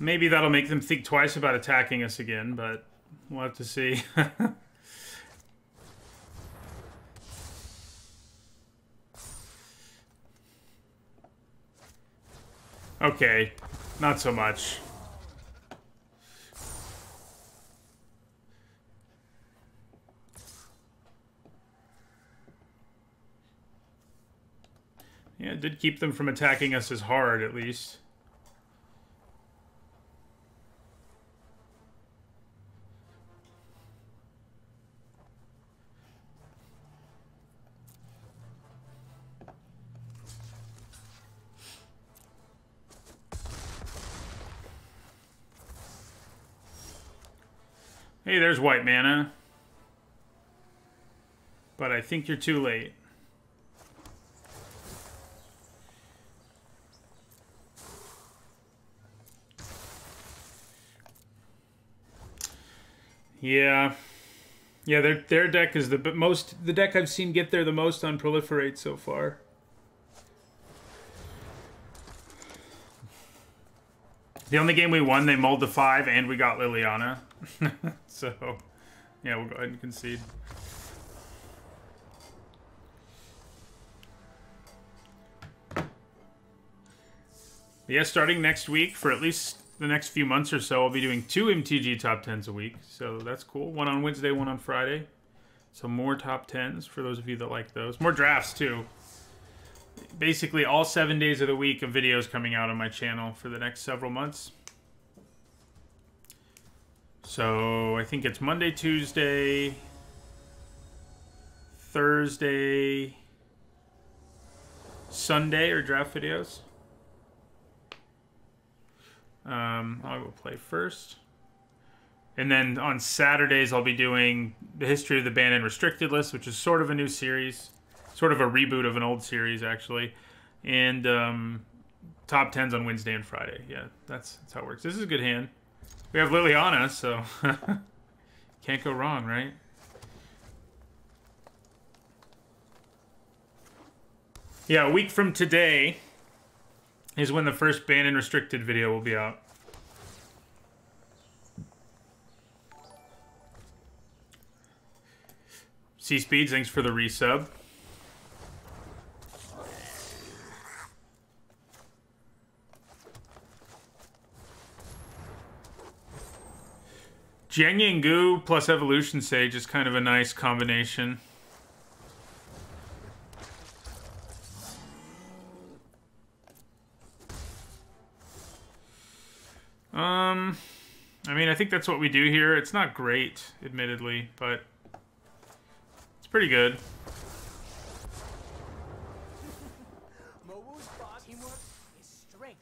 [SPEAKER 1] Maybe that'll make them think twice about attacking us again, but we'll have to see. Okay, not so much. Yeah, it did keep them from attacking us as hard, at least. Hey, there's white mana. But I think you're too late. Yeah. Yeah, their deck is the deck I've seen get there the most on Proliferate so far. The only game we won, they mulled to 5 and we got Liliana. So, yeah, we'll go ahead and concede. Yeah, starting next week, for at least the next few months or so, I'll be doing 2 MTG top 10s a week. So that's cool. One on Wednesday, one on Friday. So more top 10s for those of you that like those. More drafts, too. Basically, all 7 days of the week of videos coming out on my channel for the next several months. So I think it's Monday, Tuesday, Thursday, Sunday are draft videos. I will play first. And then on Saturdays, I'll be doing the history of the banned and restricted list, which is sort of a new series. Sort of a reboot of an old series, actually. And top 10s on Wednesday and Friday. Yeah, that's how it works. This is a good hand. We have Liliana, so can't go wrong, right? Yeah, a week from today is when the first banned and restricted video will be out. C-Speeds, thanks for the resub. Jiang Yang Gu plus Evolution Sage is kind of a nice combination. I mean, I think that's what we do here. It's not great, admittedly, but it's pretty good.
[SPEAKER 3] Teamwork is strength.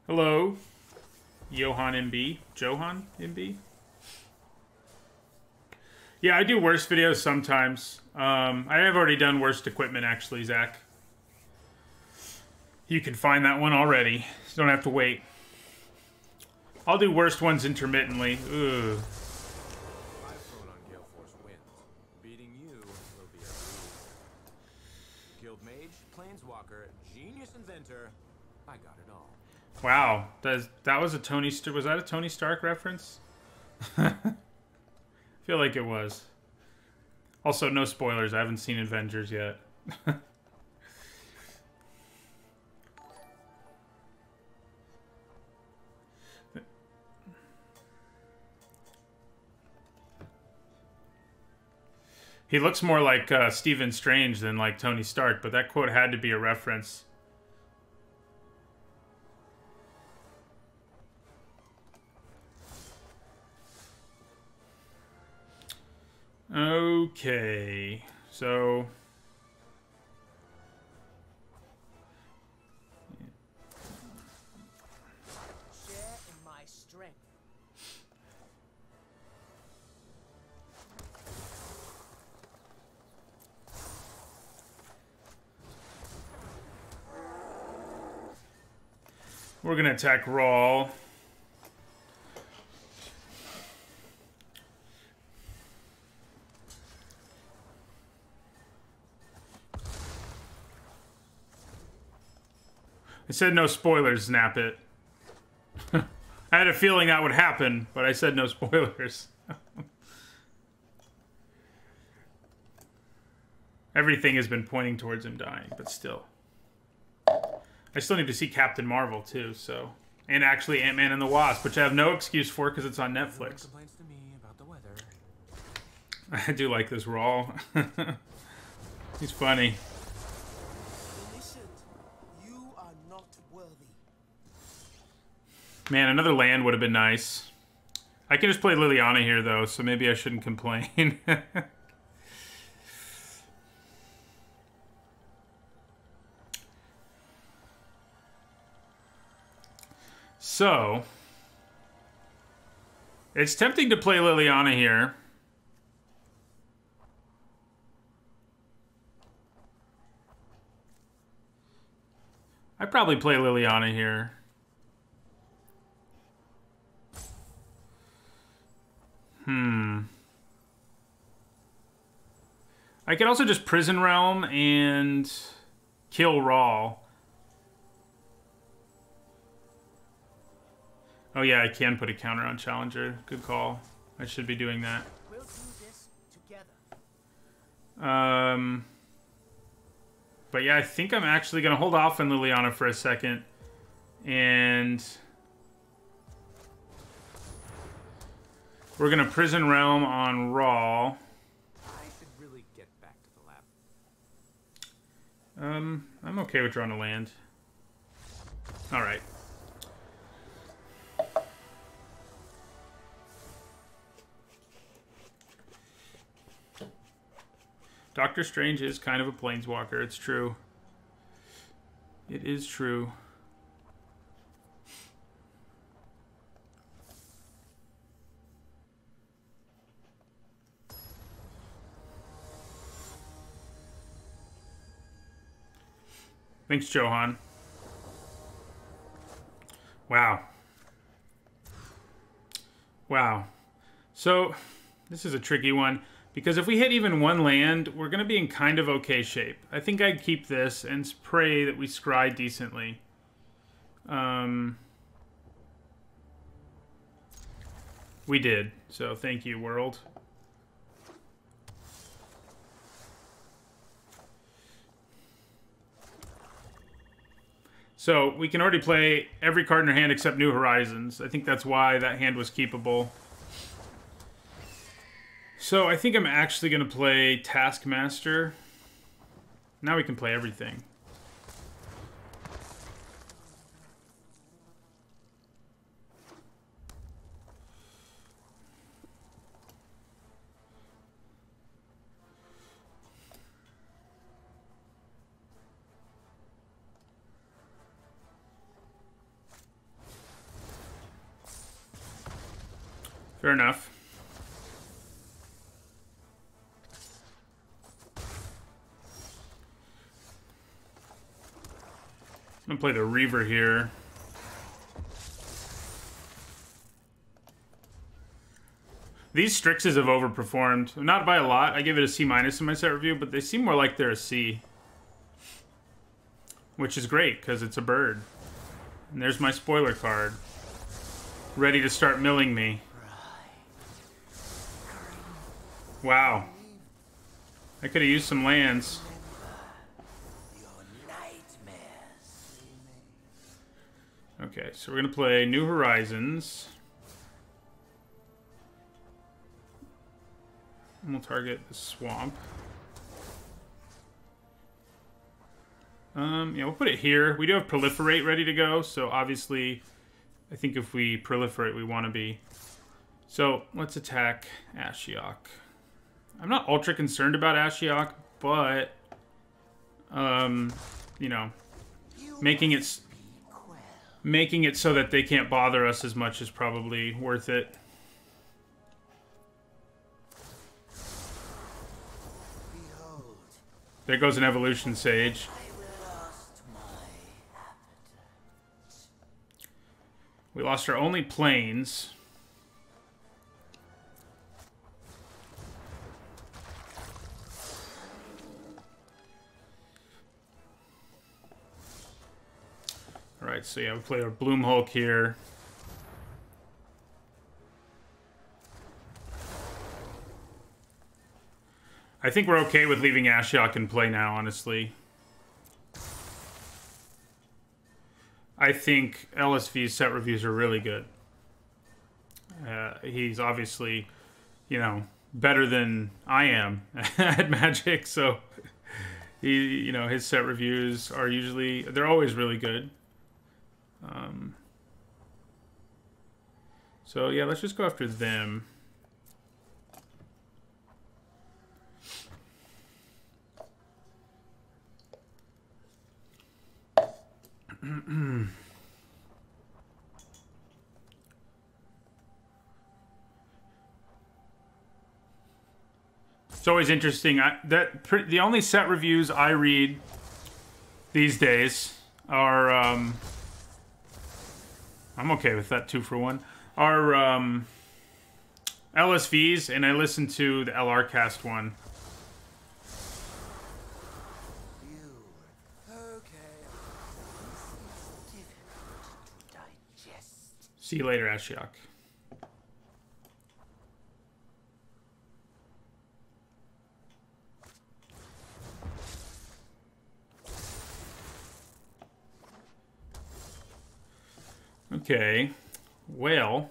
[SPEAKER 1] Hello, Johan MB. Johan MB? Yeah, I do worst videos sometimes. I have already done worst equipment, actually, Zach. You can find that one already. So don't have to wait. I'll do worst ones intermittently. Ugh.
[SPEAKER 4] Beating you will be a breeze. Guild Mage, Planeswalker, Genius Inventor. I got it all.
[SPEAKER 1] Wow, that was a Tony. Was that a Tony Stark reference? I feel like it was. Also, no spoilers. I haven't seen Avengers yet. He looks more like Stephen Strange than like Tony Stark, but that quote had to be a reference. Okay, so...
[SPEAKER 3] Share in my strength.
[SPEAKER 1] We're gonna attack Rawl. I said no spoilers, Snap It. I had a feeling that would happen, but I said no spoilers. Everything has been pointing towards him dying, but still. I still need to see Captain Marvel, too, so... And actually Ant-Man and the Wasp, which I have no excuse for because it's on Netflix.
[SPEAKER 4] Complains to me about the weather.
[SPEAKER 1] I do like this Rawl. He's funny.
[SPEAKER 3] You are not worthy.
[SPEAKER 1] Man, another land would have been nice. I can just play Liliana here, though, so maybe I shouldn't complain. So, it's tempting to play Liliana here. I'd probably play Liliana here. I could also just Prison Realm and kill Rawl. Oh yeah, I can put a counter on Challenger. Good call. I should be doing that.
[SPEAKER 3] We'll do this together.
[SPEAKER 1] But yeah, I think I'm actually going to hold off on Liliana for a second. And we're going to Prison Realm on Raw.
[SPEAKER 4] I should really get back to the lab.
[SPEAKER 1] I'm okay with drawing a land. Alright. Doctor Strange is kind of a planeswalker, it's true. It is true. Thanks, Johan. Wow. Wow. So, this is a tricky one. Because if we hit even one land, we're going to be in kind of okay shape. I think I'd keep this and pray that we scry decently. We did. So thank you, world. So we can already play every card in our hand except New Horizons. I think that's why that hand was keepable. So I think I'm actually going to play Taskmaster. Now we can play everything. Fair enough. I'm gonna play the Reaver here. These Strixes have overperformed. Not by a lot. I give it a C- in my set review, but they seem more like they're a C. Which is great, because it's a bird. And there's my spoiler card. Ready to start milling me. Wow. I could have used some lands. Okay, so we're going to play New Horizons. And we'll target the swamp. Yeah, we'll put it here. We do have Proliferate ready to go, so obviously, I think if we Proliferate, we want to be. So, let's attack Ashiok. I'm not ultra concerned about Ashiok, but, you know, making it so that they can't bother us as much is probably worth it. There goes an Evolution Sage. We lost our only planes. Alright, so yeah, we play our Bloom Hulk here. I think we're okay with leaving Ashiok in play now, honestly. I think LSV's set reviews are really good. He's obviously, you know, better than I am at Magic, so you know, his set reviews are usually, they're always really good. So yeah, let's just go after them. It's always interesting. The only set reviews I read these days are I'm okay with that 2-for-1. Are LSVs, and I listen to the LR Cast one. See you later, Ashiok. Okay, well,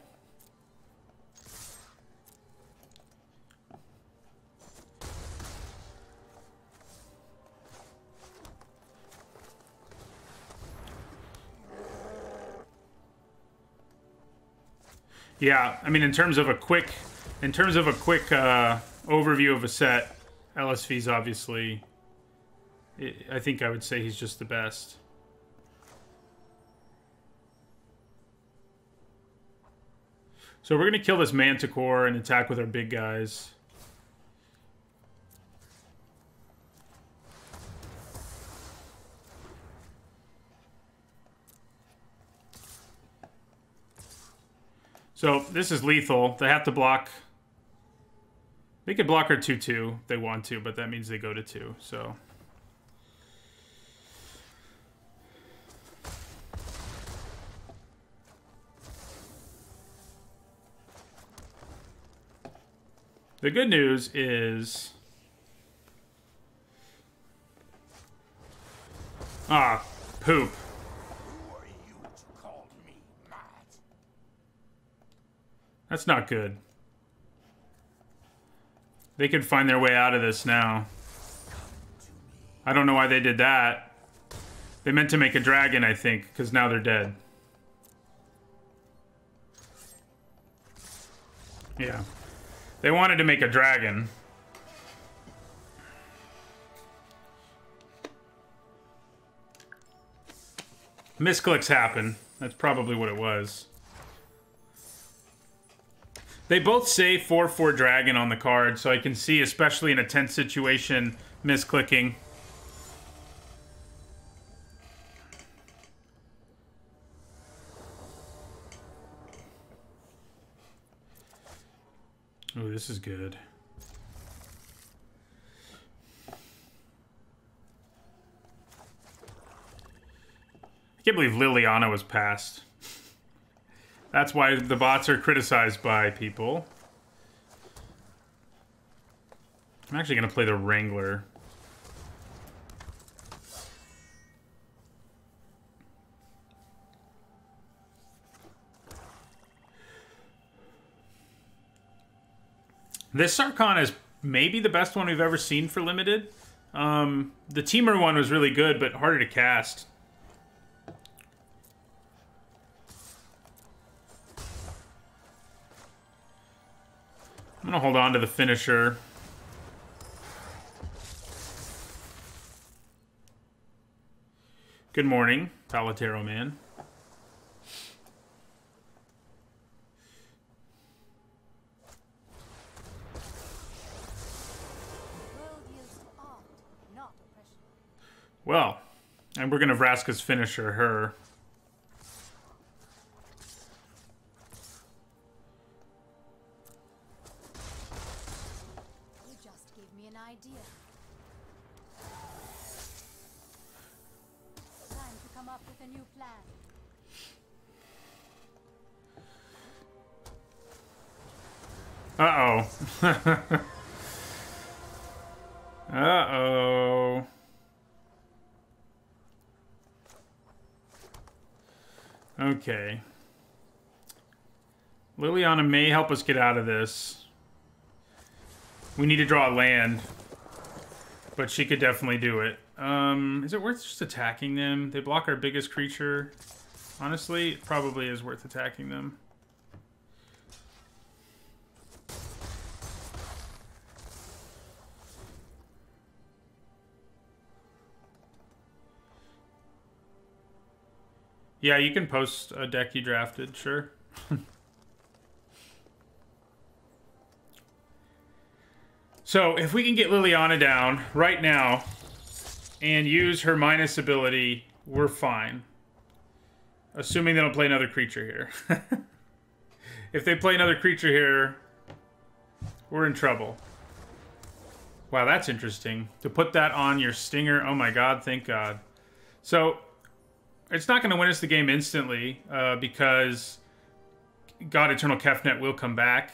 [SPEAKER 1] yeah, I mean, in terms of a quick overview of a set, LSV's obviously, I think I would say he's just the best. So we're going to kill this Manticore and attack with our big guys. So this is lethal. They have to block. They could block our 2/2 if they want to, but that means they go to 2. So the good news is, poop. That's not good. They could find their way out of this now. I don't know why they did that. They meant to make a dragon, I think, because now they're dead. Yeah. They wanted to make a dragon. Misclicks happen. That's probably what it was. They both say 4/4 dragon on the card, so I can see, especially in a tense situation, misclicking. Oh, this is good. I can't believe Liliana was passed. That's why the bots are criticized by people. I'm actually going to play the Wrangler. This Sarkhan is maybe the best one we've ever seen for Limited. The Teamer one was really good, but harder to cast. I'm gonna hold on to the finisher. Good morning, Palatero man. Well, and we're gonna Vraska's finisher her.
[SPEAKER 2] You just gave me an idea. Time to come up with a new plan.
[SPEAKER 1] Uh-oh. Uh-oh. Okay. Liliana may help us get out of this. We need to draw a land. But she could definitely do it. Is it worth just attacking them? They block our biggest creature. Honestly, it probably is worth attacking them. Yeah, you can post a deck you drafted, sure. So, if we can get Liliana down right now and use her minus ability, we're fine. Assuming they don't play another creature here. If they play another creature here, we're in trouble. Wow, that's interesting. To put that on your Stinger, oh my god, thank god. So, it's not going to win us the game instantly, because God Eternal Kefnet will come back.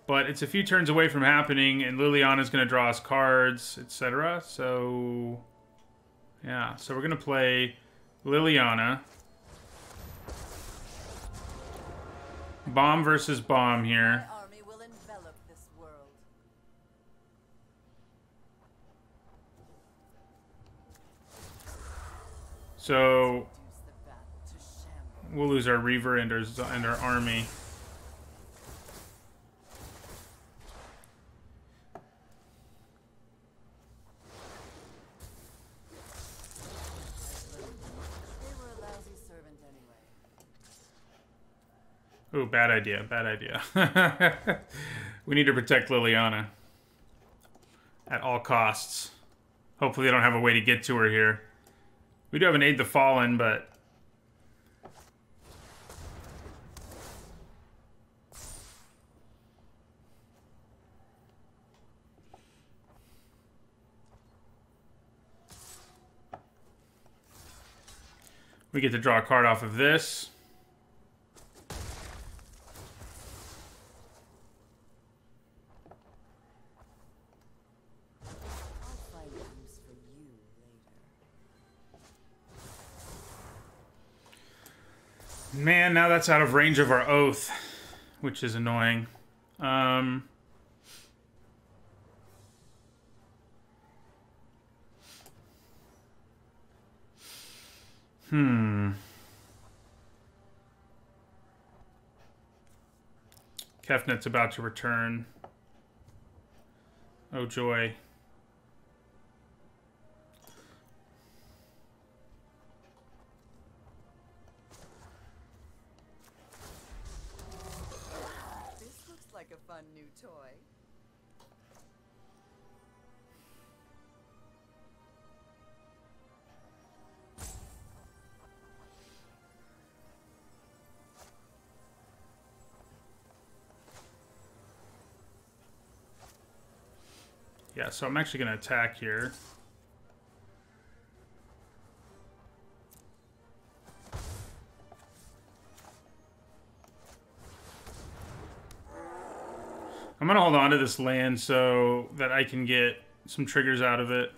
[SPEAKER 1] But it's a few turns away from happening, and Liliana's going to draw us cards, etc. So, yeah. So we're going to play Liliana. Bomb versus bomb here.
[SPEAKER 3] My army will envelop this world.
[SPEAKER 1] So
[SPEAKER 3] Reduce the battle to shambles.
[SPEAKER 1] we'll lose our Reaver and our army.
[SPEAKER 3] They were a lousy servant anyway.
[SPEAKER 1] Ooh, bad idea, bad idea. We need to protect Liliana at all costs. Hopefully they don't have a way to get to her here. We do have an Aid the Fallen, but... we get to draw a card off of this.
[SPEAKER 3] I'll find use for you later.
[SPEAKER 1] Man, now that's out of range of our oath, which is annoying. Kefnet's about to return. Oh, joy.
[SPEAKER 3] This fun new toy.
[SPEAKER 1] Yeah, so I'm actually going to attack here. I'm going to hold on to this land so that I can get some triggers out of it.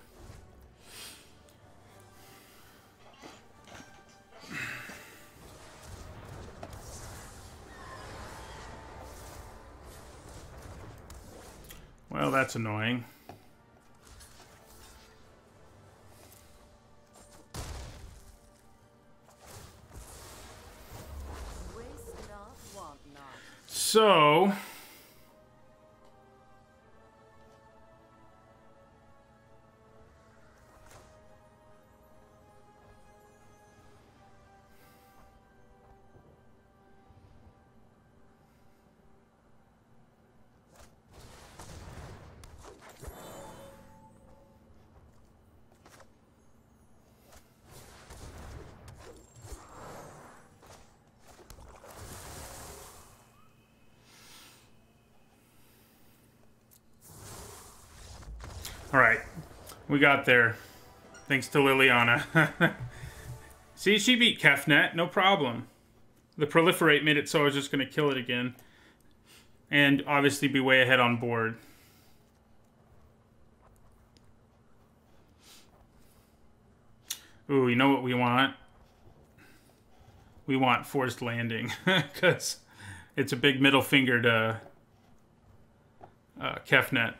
[SPEAKER 1] Well, that's annoying.
[SPEAKER 3] Waste not, want not.
[SPEAKER 1] So... All right, we got there. Thanks to Liliana. See, she beat Kefnet, no problem. The Proliferate made it so I was just going to kill it again. And obviously be way ahead on board. Ooh, you know what we want? We want Forced Landing. Because it's a big middle finger to Kefnet.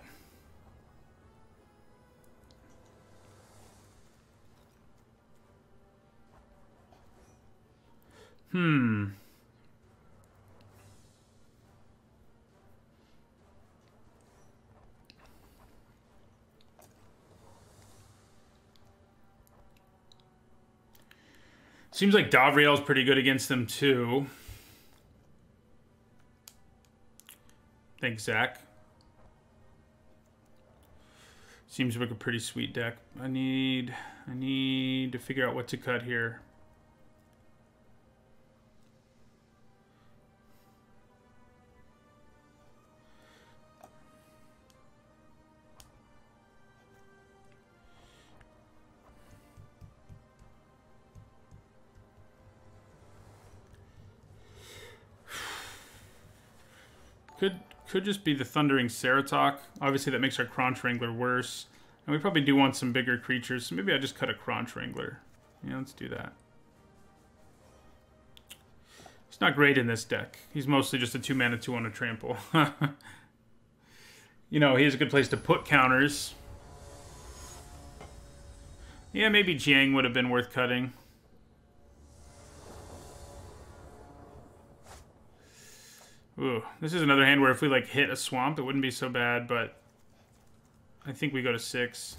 [SPEAKER 1] Seems like Davriel's pretty good against them too. Thanks, Zach. Seems like a pretty sweet deck. I need to figure out what to cut here. Could just be the Thundering Ceratok. Obviously, that makes our Crunch Wrangler worse. And we probably do want some bigger creatures, so maybe I just cut a Crunch Wrangler. Yeah, let's do that. He's not great in this deck. He's mostly just a 2-mana 2 on a trample. You know, he has a good place to put counters. Yeah, maybe Jiang would have been worth cutting. Ooh, this is another hand where if we like hit a swamp, it wouldn't be so bad, but I think we go to 6.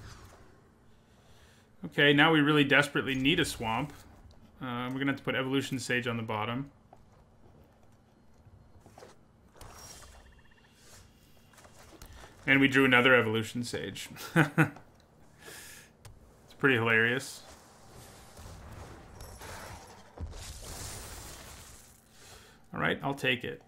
[SPEAKER 1] Okay, now we really desperately need a swamp. We're gonna have to put Evolution Sage on the bottom. And we drew another Evolution Sage. It's pretty hilarious. All right, I'll take it.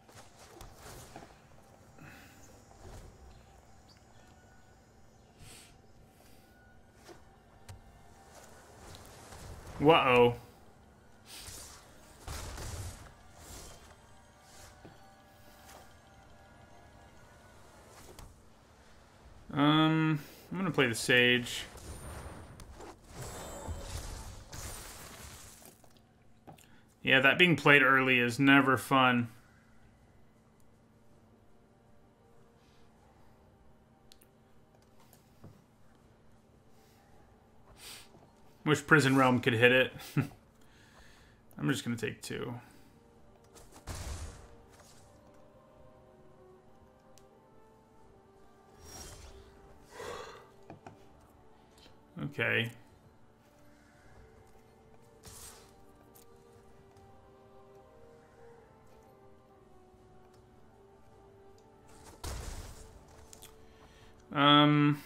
[SPEAKER 1] Whoa. I'm gonna play the Sage. Yeah, that being played early is never fun. Wish Prison Realm could hit it. I'm just gonna take 2. Okay. Nope.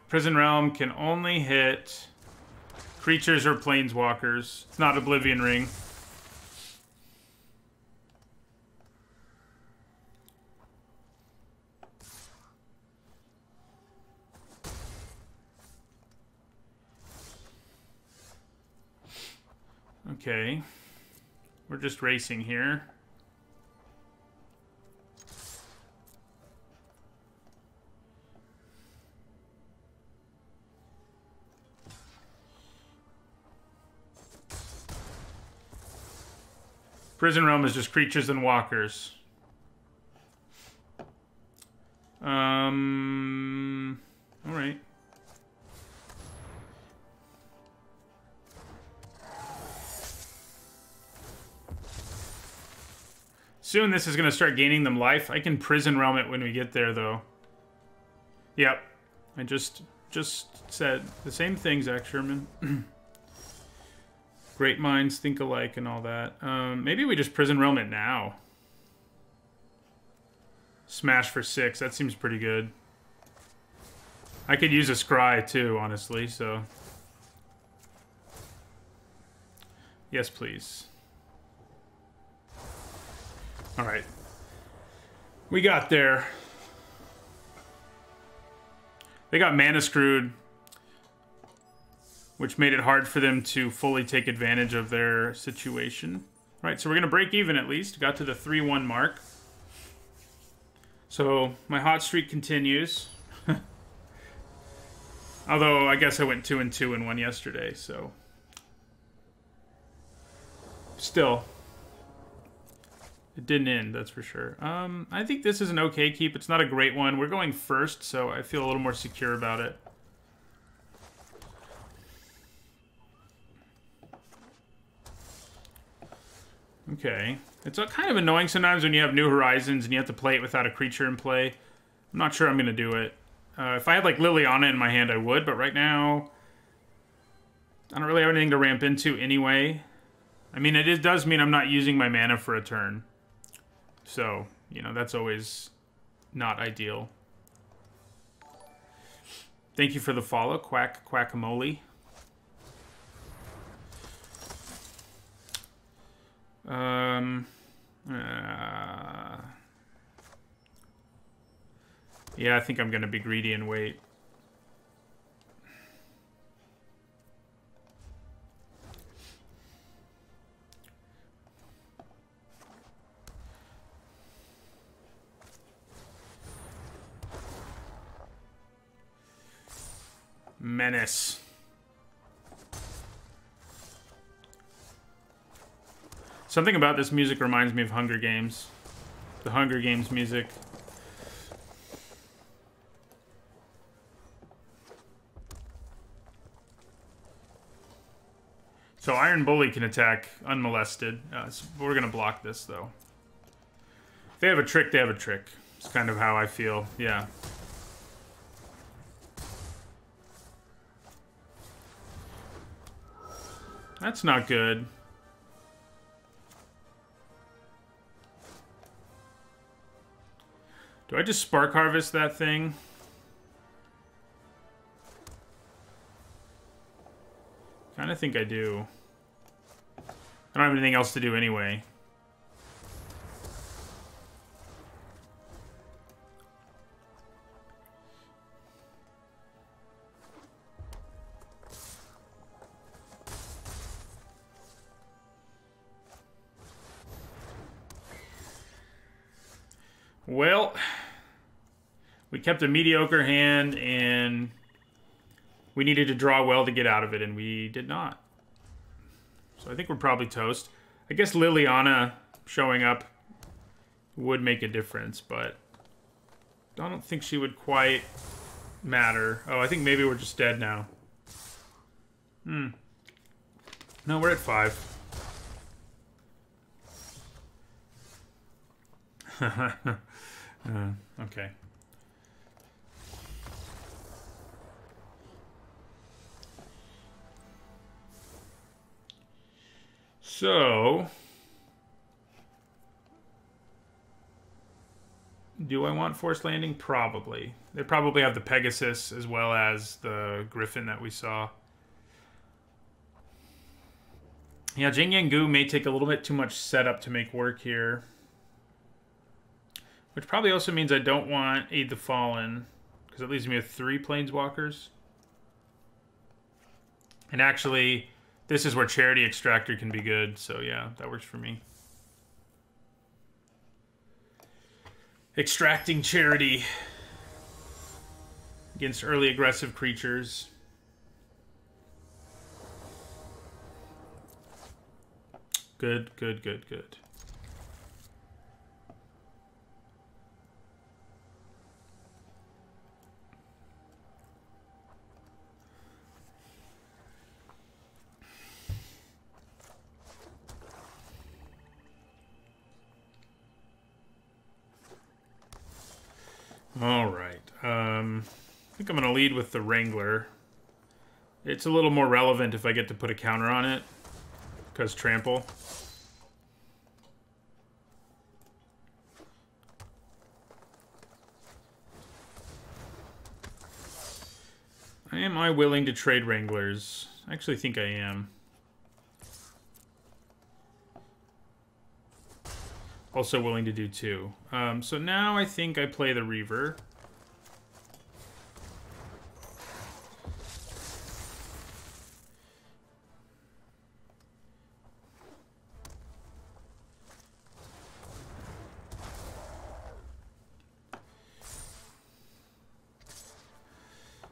[SPEAKER 1] Prison Realm can only hit creatures or planeswalkers. It's not Oblivion Ring. Okay. We're just racing here. Prison Realm is just creatures and walkers. All right. Soon this is going to start gaining them life. I can Prison Realm it when we get there, though. Yep. I just said the same thing, Zach Sherman. Great minds think alike and all that. Maybe we just Prison Realm it now. Smash for 6. That seems pretty good. I could use a Scry, too, honestly, so... Yes, please. Alright. We got there. They got mana screwed, which made it hard for them to fully take advantage of their situation. Alright, so we're going to break even at least. Got to the 3-1 mark. So, my hot streak continues. Although, I guess I went 2-2 and 1 yesterday, so... Still... It didn't end, that's for sure. I think this is an okay keep. It's not a great one. We're going first, so I feel a little more secure about it. Okay. It's kind of annoying sometimes when you have New Horizons and you have to play it without a creature in play. I'm not sure I'm going to do it. If I had, like, Liliana in my hand, I would, but right now... I don't really have anything to ramp into anyway. I mean, it does mean I'm not using my mana for a turn. So, you know, that's always not ideal. Thank you for the follow, Quackamole. Yeah, I think I'm going to be greedy and wait. Menace. Something about this music reminds me of Hunger Games. The Hunger Games music. So Iron Bully can attack unmolested. So we're going to block this, though. If they have a trick, they have a trick. It's kind of how I feel. Yeah. That's not good. Do I just Spark Harvest that thing? Kind of think I do. I don't have anything else to do anyway. Well, we kept a mediocre hand, and we needed to draw well to get out of it, and we did not. So I think we're probably toast. I guess Liliana showing up would make a difference, but I don't think she would quite matter. Oh, I think maybe we're just dead now. No, we're at 5. Okay. So, do I want Forced Landing? Probably. They probably have the Pegasus as well as the Griffin that we saw. Yeah, Jing Yang Gu may take a little bit too much setup to make work here. Which probably also means I don't want Aid the Fallen, because it leaves me with 3 Planeswalkers. And actually, this is where Charity Extractor can be good, so yeah, that works for me. Extracting Charity against early aggressive creatures. Good, good, good, good. All right. I think I'm going to lead with the Wrangler. It's a little more relevant if I get to put a counter on it, because trample. Am I willing to trade Wranglers? I actually think I am. Also willing to do 2. So now I think I play the Reaver.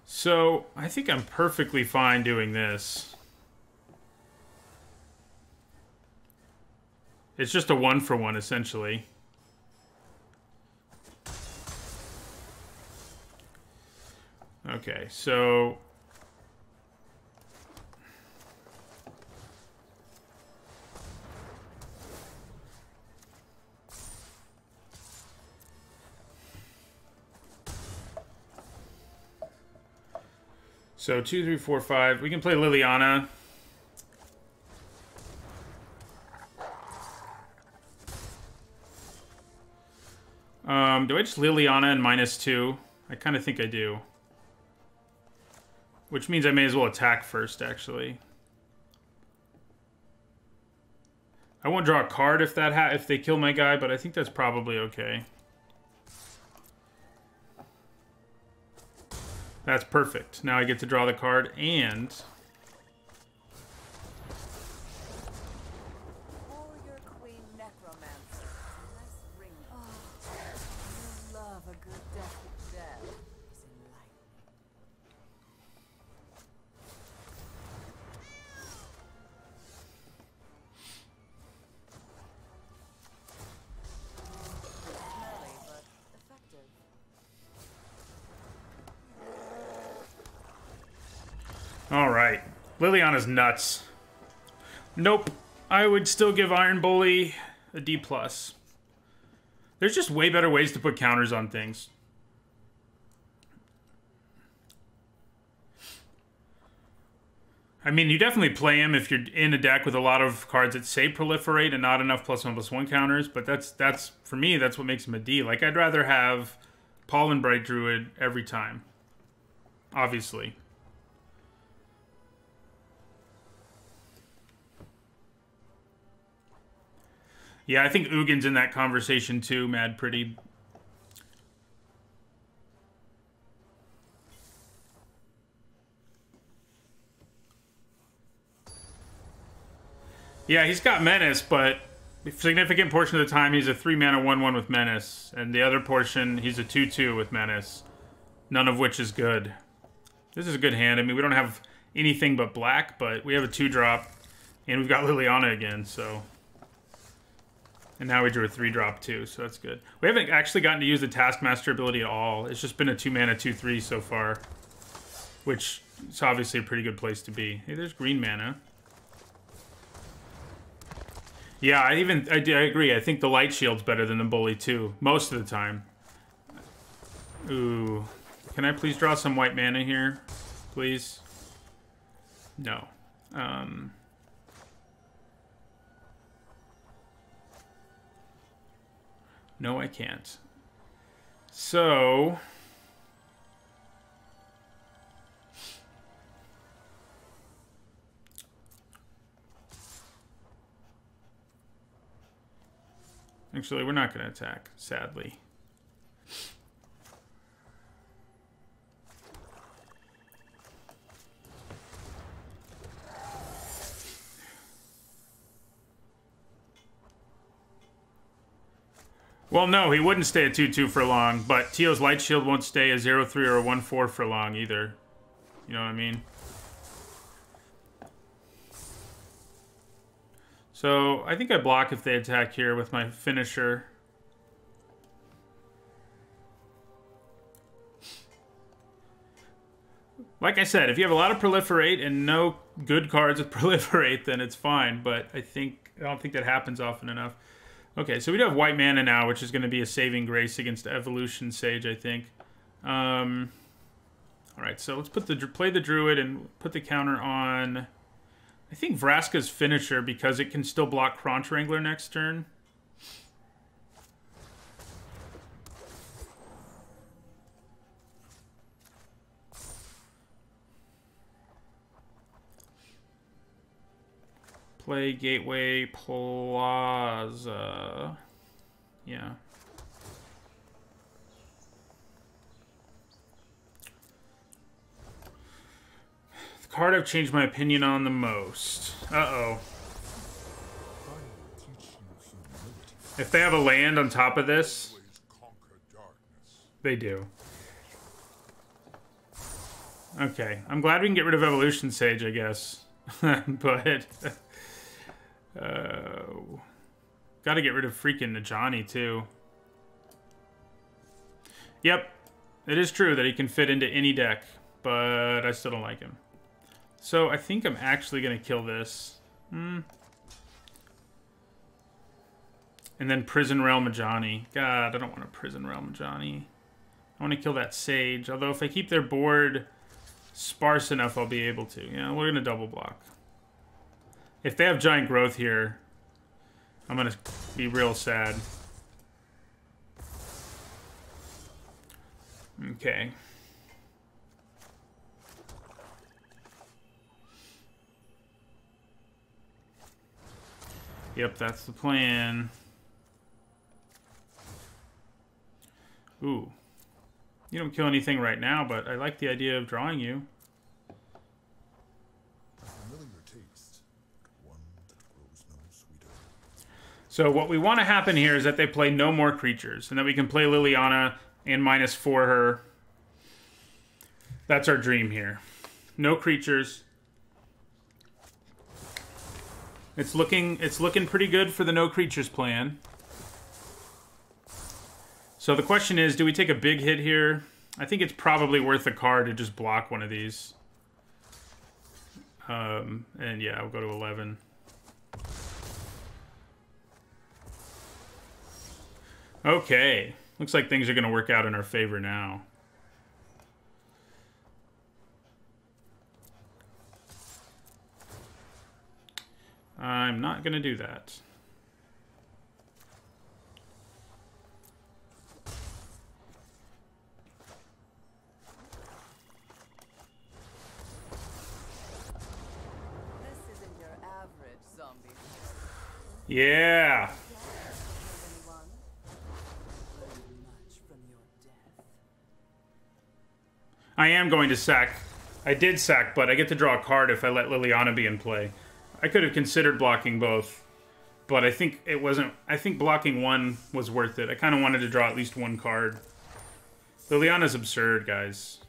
[SPEAKER 1] So I think I'm perfectly fine doing this. It's just a 1-for-1, essentially. Okay, so... So 2, 3, 4, 5. We can play Liliana. Do I just Liliana and -2? I kind of think I do. Which means I may as well attack first, actually. I won't draw a card if if they kill my guy, but I think that's probably okay. That's perfect. Now I get to draw the card and...
[SPEAKER 3] Warrior Queen Necromancer. Nice ring. Oh, you love a good death with death. It's enlightening. Smelly, but effective.
[SPEAKER 1] All right. Liliana's nuts. Nope. I would still give Iron Bully a D+. There's just way better ways to put counters on things. I mean, you definitely play him if you're in a deck with a lot of cards that say proliferate and not enough +1/+1 counters, but that's for me, that's what makes him a D. Like, I'd rather have Pollen Bright Druid every time. Obviously. Yeah, I think Ugin's in that conversation too, Mad Pretty. Yeah, he's got Menace, but a significant portion of the time he's a 3-mana 1/1 with Menace, and the other portion he's a 2/2 with Menace. None of which is good. This is a good hand. I mean, we don't have anything but black, but we have a 2-drop, and we've got Liliana again, so... And now we drew a 3-drop too, so that's good. We haven't actually gotten to use the Taskmaster ability at all. It's just been a 2-mana 2/3 so far, which is obviously a pretty good place to be. Hey, there's green mana. Yeah, I agree. I think the Light Shield's better than the Bully too, most of the time. Ooh, can I please draw some white mana here, please? No. No, I can't. So... Actually, we're not going to attack, sadly. Well, no, he wouldn't stay at 2-2 for long, but Tio's Light Shield won't stay a 0-3 or a 1-4 for long either. You know what I mean? So, I think I block if they attack here with my finisher. Like I said, if you have a lot of Proliferate and no good cards with Proliferate, then it's fine, but I don't think that happens often enough. Okay, so we do have white mana now, which is going to be a saving grace against Evolution Sage, I think. Alright, so let's play the Druid and put the counter on... I think Vraska's finisher, because it can still block Crunch Wrangler next turn. Play Gateway Plaza. Yeah. The card I've changed my opinion on the most. Uh-oh. If they have a land on top of this, they do. Okay. I'm glad we can get rid of Evolution Sage, I guess. But... gotta get rid of freaking Najani, too. Yep. It is true that he can fit into any deck, but I still don't like him. So I think I'm actually gonna kill this. And then Prison Realm Ajani. God, I don't want to Prison Realm Ajani. I want to kill that Sage. Although if I keep their board sparse enough, I'll be able to. Yeah, we're gonna double block. If they have Giant Growth here, I'm gonna be real sad. Okay. Yep, that's the plan. Ooh. You don't kill anything right now, but I like the idea of drawing you. So what we want to happen here is that they play no more creatures, and that we can play Liliana and -4 her. That's our dream here. No creatures. It's looking pretty good for the no creatures plan. So the question is, do we take a big hit here? I think it's probably worth a card to just block one of these. And yeah, I'll go to 11. Okay. Looks like things are going to work out in our favor now. I'm not going to do that.
[SPEAKER 3] This isn't your average zombie.
[SPEAKER 1] Yeah. I am going to sack. I did sack, but I get to draw a card if I let Liliana be in play. I could have considered blocking both, but I think it wasn't. I think blocking one was worth it. I kind of wanted to draw at least one card. Liliana's absurd, guys.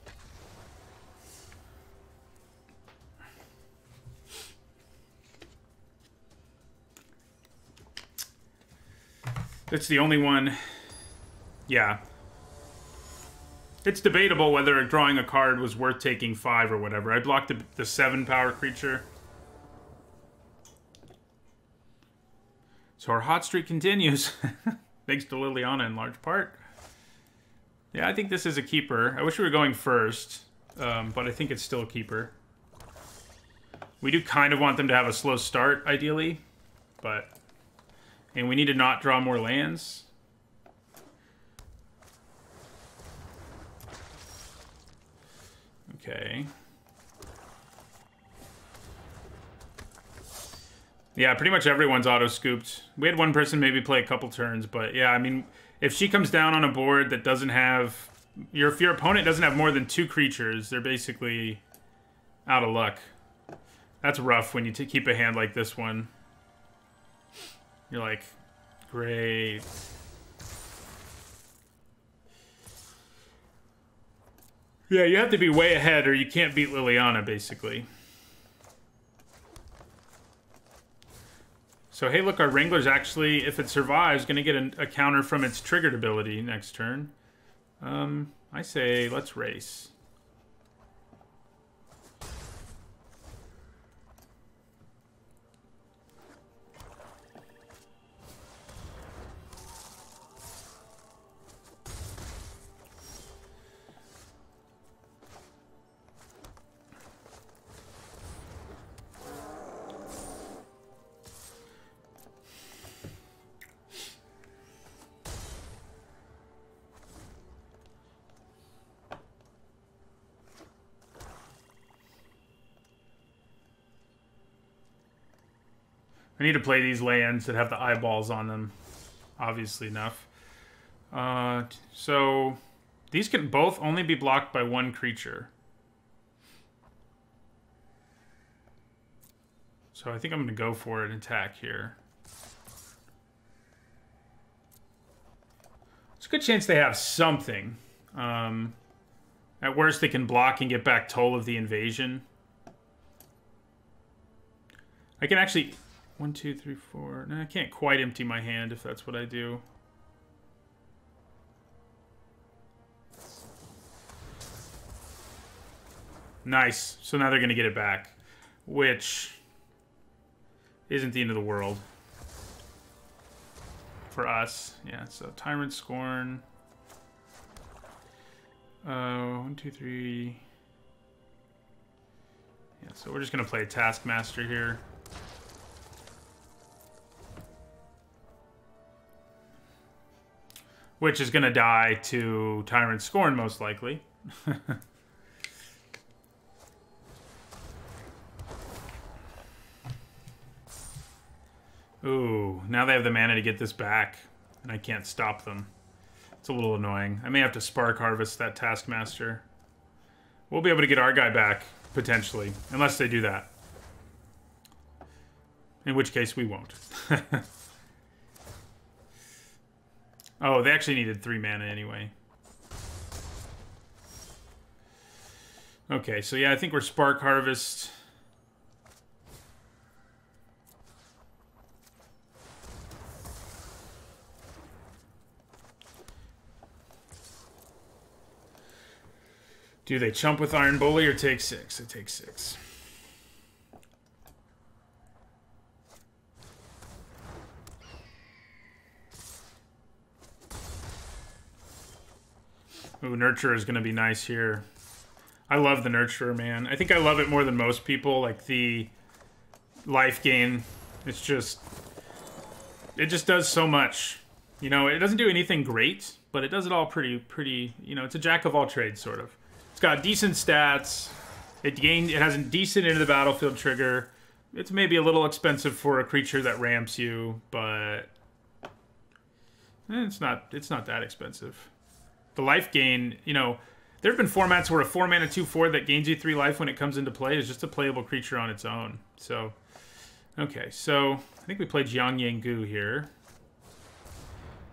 [SPEAKER 1] It's the only one. Yeah. It's debatable whether drawing a card was worth taking 5 or whatever. I blocked the 7 power creature. So our hot streak continues. Thanks to Liliana in large part. Yeah, I think this is a keeper. I wish we were going first, but I think it's still a keeper. We do kind of want them to have a slow start, ideally, but... And we need to not draw more lands. Okay. Yeah, pretty much everyone's auto-scooped. We had one person maybe play a couple turns, but yeah, I mean, if she comes down on a board that doesn't have... If your opponent doesn't have more than 2 creatures, they're basically out of luck. That's rough when you keep a hand like this one. You're like, great. Yeah, you have to be way ahead or you can't beat Liliana, basically. So, hey, look, our Wrangler's actually, if it survives, going to get a counter from its triggered ability next turn. I say, let's race. I need to play these lands that have the eyeballs on them, obviously enough. So these can both only be blocked by 1 creature. So I think I'm going to go for an attack here. There's a good chance they have something. At worst, they can block and get back Toll of the Invasion. I can actually... 1, 2, 3, 4... No, I can't quite empty my hand if that's what I do. Nice. So now they're going to get it back. Which isn't the end of the world. For us. Yeah, so Tyrant Scorn. 1, 2, 3... Yeah, so we're just going to play Taskmaster here. Which is going to die to Tyrant Scorn, most likely. Ooh, now they have the mana to get this back, and I can't stop them. It's a little annoying. I may have to Spark Harvest that Taskmaster. We'll be able to get our guy back, potentially, unless they do that. In which case, we won't. Oh, they actually needed 3 mana anyway. Okay, so yeah, I think we're Spark Harvest. Do they chump with Iron Bully or take 6? They take 6. Ooh, Nurturer is going to be nice here. I love the Nurturer, man. I think I love it more than most people. Like, the life gain, it's just... It just does so much. You know, it doesn't do anything great, but it does it all pretty... You know, it's a jack of all trades, sort of. It's got decent stats. It has a decent into the battlefield trigger. It's maybe a little expensive for a creature that ramps you, but... It's not that expensive. The life gain, you know, there have been formats where a 4-mana 2/4 that gains you 3 life when it comes into play is just a playable creature on its own. So, okay, so I think we played Jiang Yangu here.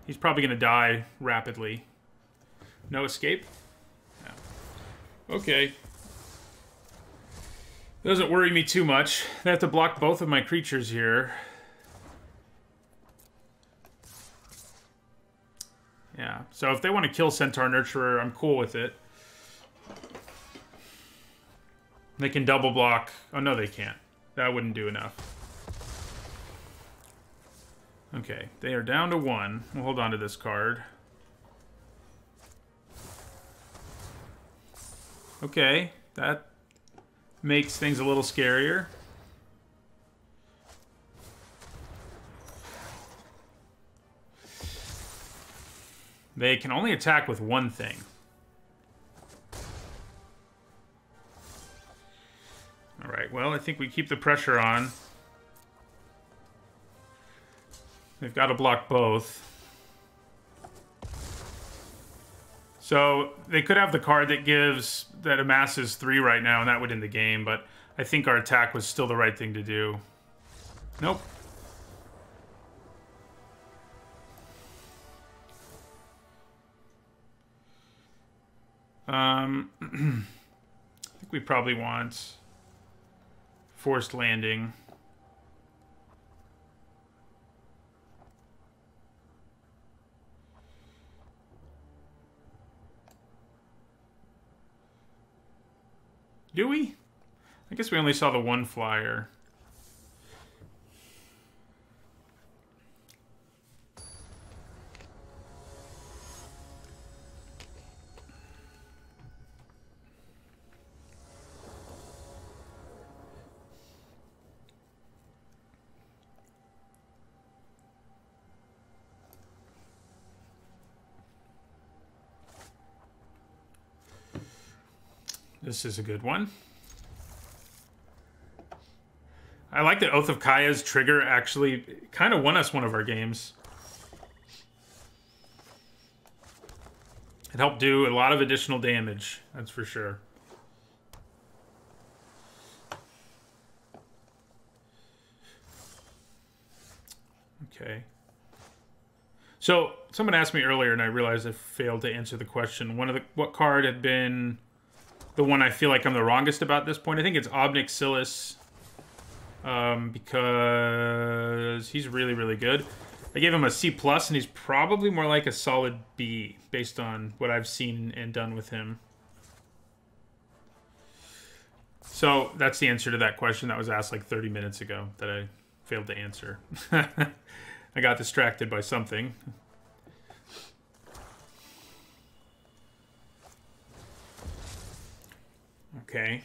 [SPEAKER 1] He's probably going to die rapidly. No escape? No. Okay. Doesn't worry me too much. They have to block both of my creatures here. Yeah, so if they want to kill Centaur Nurturer, I'm cool with it. They can double block. Oh, no, they can't. That wouldn't do enough. Okay, they are down to 1. We'll hold on to this card. Okay, that makes things a little scarier. They can only attack with 1 thing. Alright, well, I think we keep the pressure on. They've got to block both. So they could have the card that amasses 3 right now, and that would end the game, but I think our attack was still the right thing to do. Nope. I think we probably want forced landing. Do we? I guess we only saw the one flyer. This is a good one. I like that Oath of Kaya's trigger actually kind of won us one of our games. It helped do a lot of additional damage, that's for sure. Okay. So, someone asked me earlier, and I realized I failed to answer the question. What card had been the one I feel like I'm the wrongest about at this point? I think it's Obnic Silas, because he's really, really good. I gave him a C+, and he's probably more like a solid B, based on what I've seen and done with him. So, that's the answer to that question that was asked like 30 minutes ago that I failed to answer. I got distracted by something. Okay.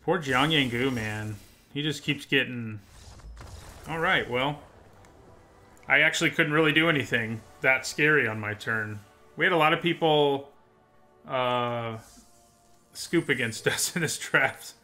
[SPEAKER 1] Poor Jiang Yangu, man. He just keeps getting... Alright, well. I actually couldn't really do anything that scary on my turn. We had a lot of people scoop against us in this draft.